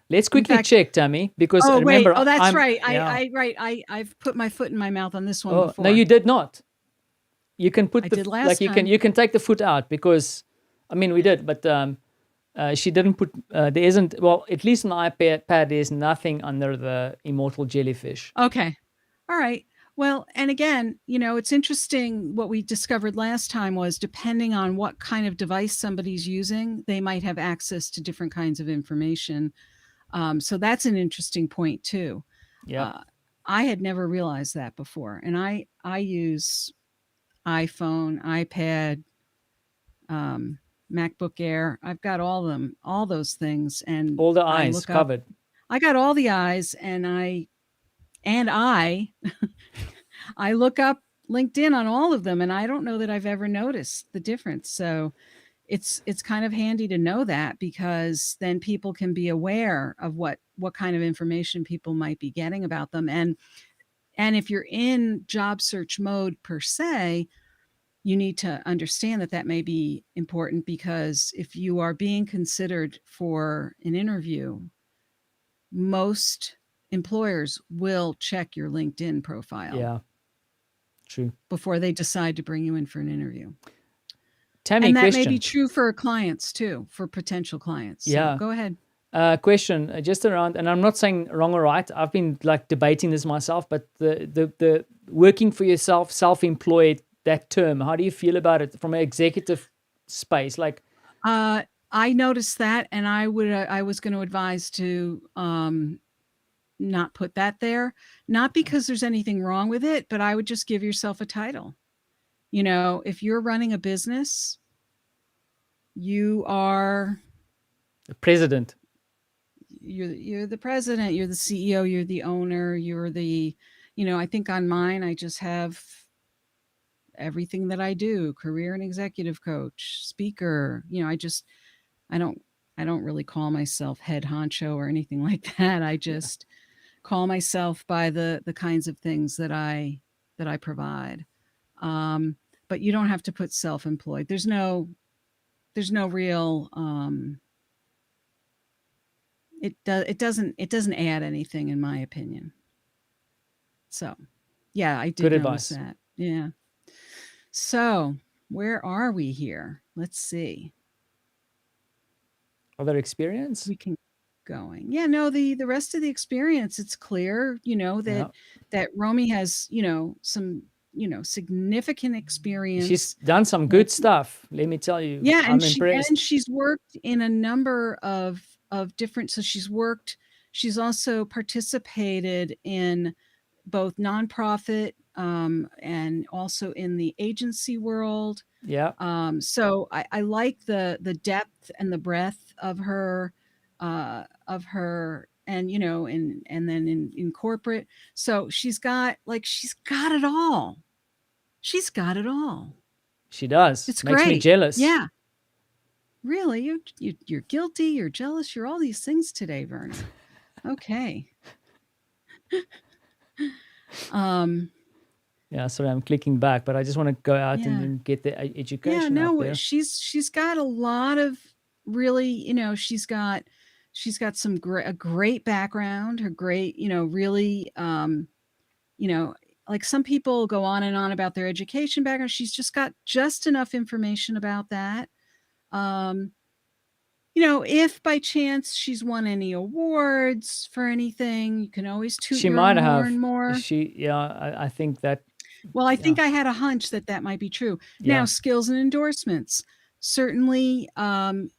Let's quickly fact- check, Tammy, because Oh wait, remember, oh that's right. Yeah. I've put my foot in my mouth on this one Oh before. no, you did not. You can put I did last like you time. can take the foot out, because I mean we did, but she didn't put. There isn't, well, at least on the iPad, there's nothing under the immortal jellyfish. Okay. All right. Well, and again, it's interesting. What we discovered last time was, depending on what kind of device somebody's using, they might have access to different kinds of information. So that's an interesting point too. Yeah. I had never realized that before, and I use iPhone, iPad, MacBook Air. I've got all those things, and All the I eyes look covered. I got all the eyes, and I I look up LinkedIn on all of them, and I don't know that I've ever noticed the difference. So it's kind of handy to know that, because then people can be aware of what kind of information people might be getting about them. And if you're in job search mode per se, you need to understand that may be important, because if you are being considered for an interview, most employers will check your LinkedIn profile. Yeah. True. Before they decide to bring you in for an interview. Tammy, and that question. may be true for clients too, for potential clients. Yeah. So go ahead. Question just around, and I'm not saying wrong or right. I've been like debating this myself, but the working for yourself, self-employed, that term, how do you feel about it from an executive space? Like, I noticed that, and I was going to advise to not put that there, not because there's anything wrong with it, but I would just give yourself a title. If you're running a business, you are the president. You're the president, you're the CEO, you're the owner, you're the, I think on mine, I just have everything that I do: career and executive coach, speaker. I don't really call myself head honcho or anything like that. I just call myself by the kinds of things that I provide. But you don't have to put self-employed. There's no real, it doesn't add anything, in my opinion. So yeah, I did notice that. Yeah. So where are we here? Let's see. Other experience? We can going. Yeah, no, the rest of the experience, it's clear, that Romy has, some, significant experience. She's done some good stuff, let me tell you. Yeah, I'm impressed. And she's worked in a number of different, so she's also participated in both nonprofit and also in the agency world. Yeah. So I like the depth and the breadth of her, and and then in corporate. So she's got it all. She's got it all. She does. It's Makes great. me jealous. Yeah. Really? You're guilty, you're jealous, you're all these things today, Verna. Okay. Yeah, sorry, I'm clicking back, but I just want to go out and then get the education. Yeah, no, out there. she's got a lot of really, she's got some a great background, her great, really, like some people go on and on about their education background. She's just got just enough information about that. If by chance she's won any awards for anything, you can always toot She your might own have. horn more. I think that. Well, I think I had a hunch that might be true. Now, skills and endorsements. Certainly,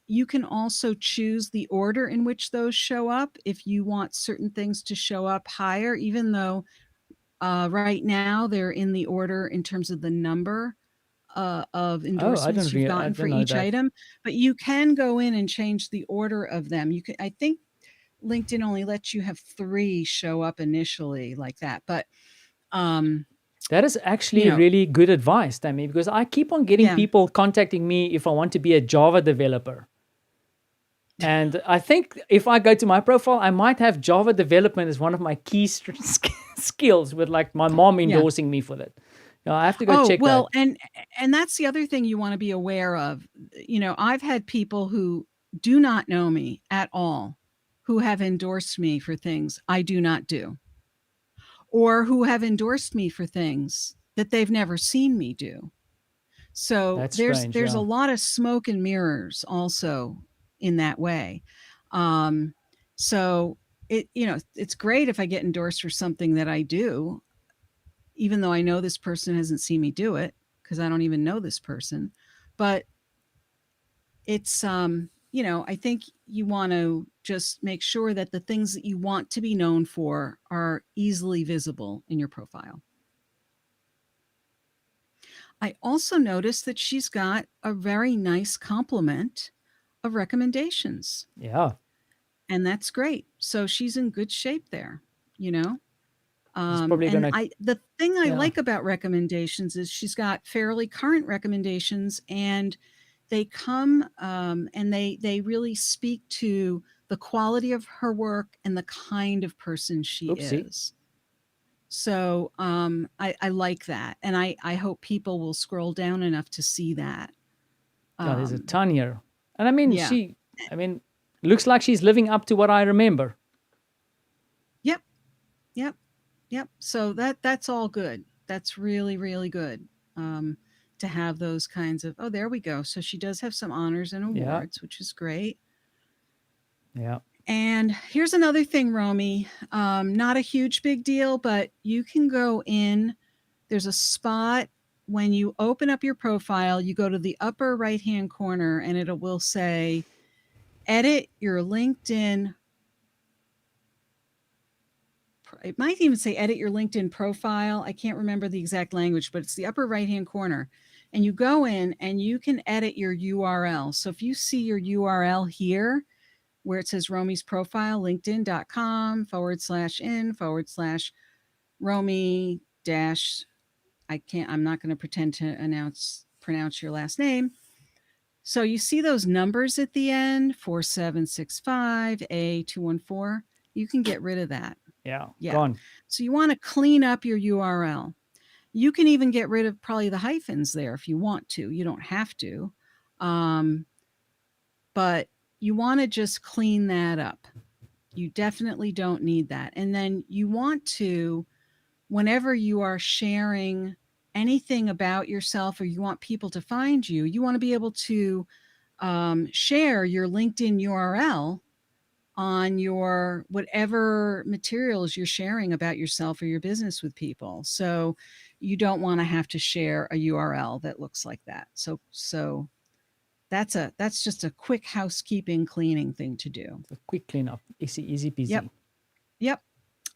you can also choose the order in which those show up if you want certain things to show up higher, even though Right now, they're in the order in terms of the number of Oh, endorsements you've I gotten for didn't know each that. item, but you can go in and change the order of them. You can, I think LinkedIn only lets you have 3 show up initially like that, but That is you actually know, really good advice, Tammy, because I keep on getting yeah, people contacting me if I want to be a Java developer. And I think if I go to my profile, I might have Java development as one of my key skills, with like my mom yeah. endorsing me for that. I have to go Oh, check that. well, and that's the other thing you want to be aware of. You know, I've had people who do not know me at all who have endorsed me for things I do not do, or who have endorsed me for things that they've never seen me do. So That's strange, there's a yeah. lot of smoke and mirrors also in that way. Um, so it's great if I get endorsed for something that I do, even though I know this person hasn't seen me do it because I don't even know this person. But it's I think you want to just make sure that the things that you want to be known for are easily visible in your profile. I also noticed that she's got a very nice complement of recommendations, Yeah. and that's great. So she's in good shape there, you know? It's probably And gonna, the thing I yeah. like about recommendations is she's got fairly current recommendations, and they come and they really speak to the quality of her work and the kind of person she Oopsie. is. So I like that, and I hope people will scroll down enough to see that. Yeah, there's a Um, ton here. And I mean, yeah. looks like she's living up to what I remember. Yep. Yep. Yep. So that's all good. That's really, really good. To have those kinds of, oh, there we go. So she does have some honors and Yeah. awards, which is great. Yeah. And here's another thing, Romy. Not a huge big deal, but you can go in. There's a spot when you open up your profile, you go to the upper right hand corner and it will say, edit your LinkedIn. It might even say edit your LinkedIn profile. I can't remember the exact language, but it's the upper right hand corner. And you go in and you can edit your URL. So if you see your URL here, where it says Romy's profile, linkedin.com/in/Romy dash, I'm not going to pretend to pronounce your last name. So you see those numbers at the end, 4765A214. You can get rid of that. Yeah. Yeah. Gone. So you want to clean up your URL. You can even get rid of probably the hyphens there if you want to. You don't have to. But you want to just clean that up. You definitely don't need that. And then you want to, whenever you are sharing anything about yourself or you want people to find you, you want to be able to share your LinkedIn URL on your whatever materials you're sharing about yourself or your business with people. So you don't want to have to share a URL that looks like that. So that's just a quick housekeeping cleaning thing to do. A quick cleanup. Easy peasy. Yep. Yep.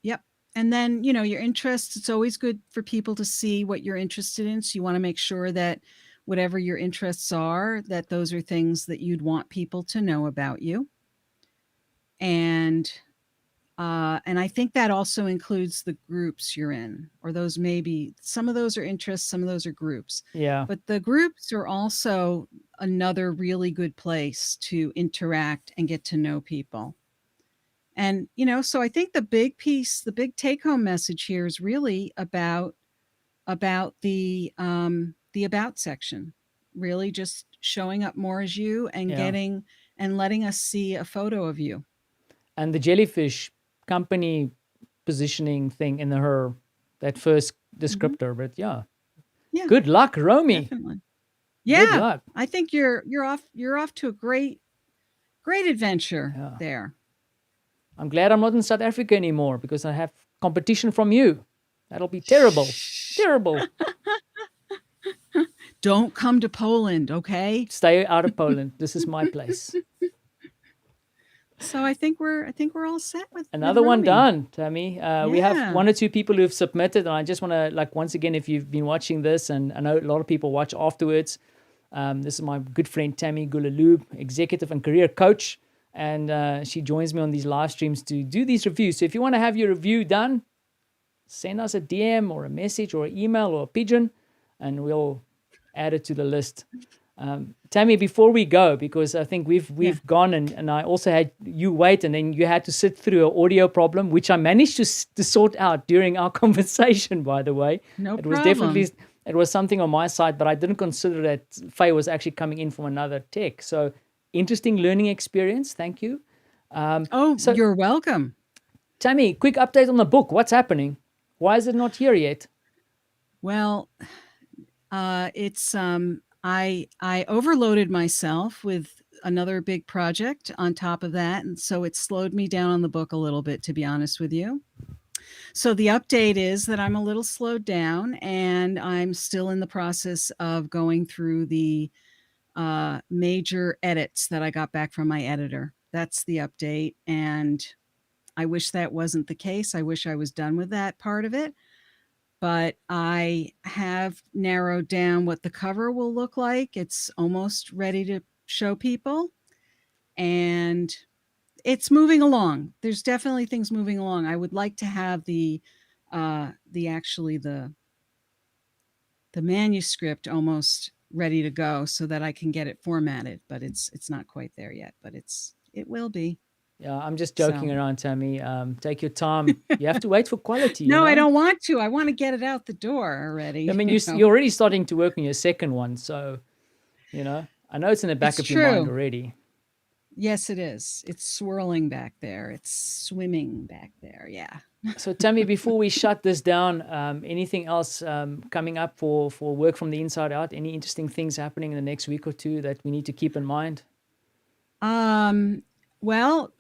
Yep. And then, your interests, it's always good for people to see what you're interested in. So you want to make sure that whatever your interests are, that those are things that you'd want people to know about you. And I think that also includes the groups you're in, or those maybe some of those are interests, some of those are groups. Yeah. But the groups are also another really good place to interact and get to know people. And, so I think the big take home message here is really about the about section, really just showing up more as you and Yeah. letting us see a photo of you. And the jellyfish company positioning thing in that first descriptor. But yeah. Good luck, Romy. Definitely. Good Yeah. luck. I think you're off to a great adventure there. I'm glad I'm not in South Africa anymore because I have competition from you. That'll be terrible. Terrible. Don't come to Poland, okay? Stay out of Poland. This is my place. So I think we're all set with Another one Rumi. done, Tammy. We have Yeah. 1 or 2 people who've submitted, and I just want to, like, once again, if you've been watching this, and I know a lot of people watch afterwards, this is my good friend Tammy Gulaloob, executive and career coach, and she joins me on these live streams to do these reviews. So if you want to have your review done, send us a DM or a message or an email or a pigeon, and we'll add it to the list. Tammy, before we go, because I think we've gone, and I also had you wait, and then you had to sit through an audio problem, which I managed to sort out during our conversation, by the way. No It was problem. definitely, it was something on my side, but I didn't consider that Fei was actually coming in from another tech. So interesting learning experience. Thank you. So You're welcome. Tammy, quick update on the book. What's happening? Why is it not here yet? Well, it's I overloaded myself with another big project on top of that, and so it slowed me down on the book a little bit, to be honest with you. So the update is that I'm a little slowed down, and I'm still in the process of going through the major edits that I got back from my editor. That's the update, and I wish that wasn't the case. I wish I was done with that part of it. But I have narrowed down what the cover will look like. It's almost ready to show people, and it's moving along. There's definitely things moving along. I would like to have the manuscript almost ready to go so that I can get it formatted, but it's not quite there yet, but it will be. Yeah, I'm just joking So. around, Tammy. Take your time. You have to wait for quality. No, you know? I don't want to. I want to get it out the door already. I mean, you know? you're already starting to work on your second one, so I know it's in the back It's of your mind true. already. Yes, it is. It's swirling back there. It's swimming back there. Yeah. So, Tammy, before we shut this down, anything else coming up for work from the inside out? Any interesting things happening in the next week or two that we need to keep in mind? Well,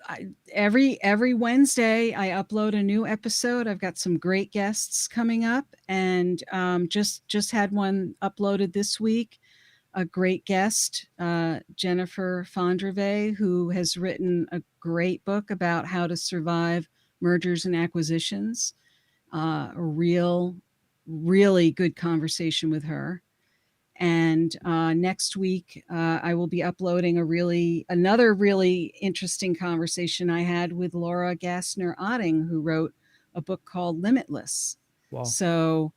every Wednesday I upload a new episode. I've got some great guests coming up, and just had one uploaded this week. A great guest, Jennifer Fondreve, who has written a great book about how to survive mergers and acquisitions. Really good conversation with her. And next week, I will be uploading another really interesting conversation I had with Laura Gassner Otting, who wrote a book called Limitless. Wow. So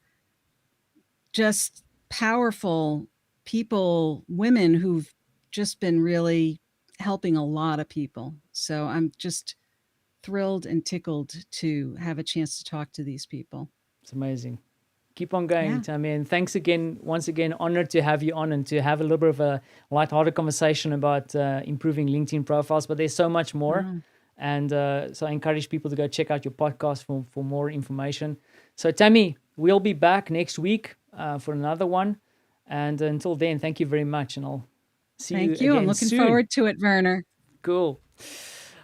just powerful people, women who've just been really helping a lot of people. So I'm just thrilled and tickled to have a chance to talk to these people. It's amazing. Keep on going, Yeah. Tammy. And thanks again, once again, honored to have you on and to have a little bit of a lighthearted conversation about improving LinkedIn profiles. But there's so much more. Wow. And so I encourage people to go check out your podcast for more information. So, Tammy, we'll be back next week for another one. And until then, thank you very much. And I'll see you Thank you. again I'm looking soon. forward to it, Werner. Cool.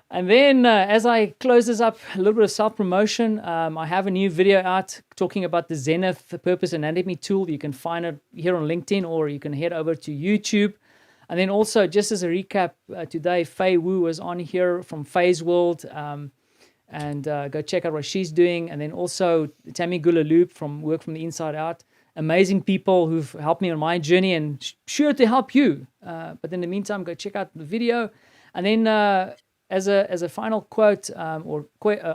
And then as I close this up, a little bit of self-promotion. I have a new video out talking about the Zenith Purpose Anatomy tool. You can find it here on LinkedIn, or you can head over to YouTube. And then also, just as a recap, today, Fei Wu was on here from Fei's World. And go check out what she's doing. And then also Tammy Gulaloob from Work from the Inside Out. Amazing people who've helped me on my journey and sure to help you. But in the meantime, go check out the video. And then as a final quote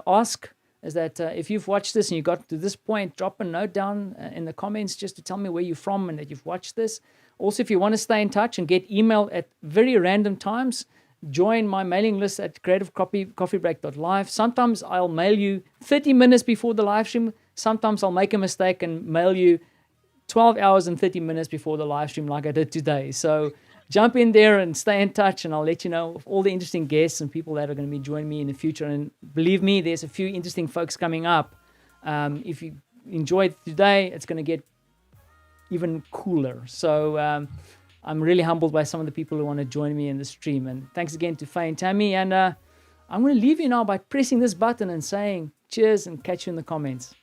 ask is that if you've watched this and you got to this point, drop a note down in the comments just to tell me where you're from and that you've watched this. Also, if you want to stay in touch and get email at very random times, join my mailing list at creativecoffeebreak.live. Sometimes I'll mail you 30 minutes before the live stream. Sometimes I'll make a mistake and mail you 12 hours and 30 minutes before the live stream like I did today. So jump in there and stay in touch, and I'll let you know of all the interesting guests and people that are going to be joining me in the future. And believe me, there's a few interesting folks coming up. If you enjoyed today, it's going to get even cooler. So I'm really humbled by some of the people who want to join me in the stream. And thanks again to Fei and Tammy. And I'm going to leave you now by pressing this button and saying cheers and catch you in the comments.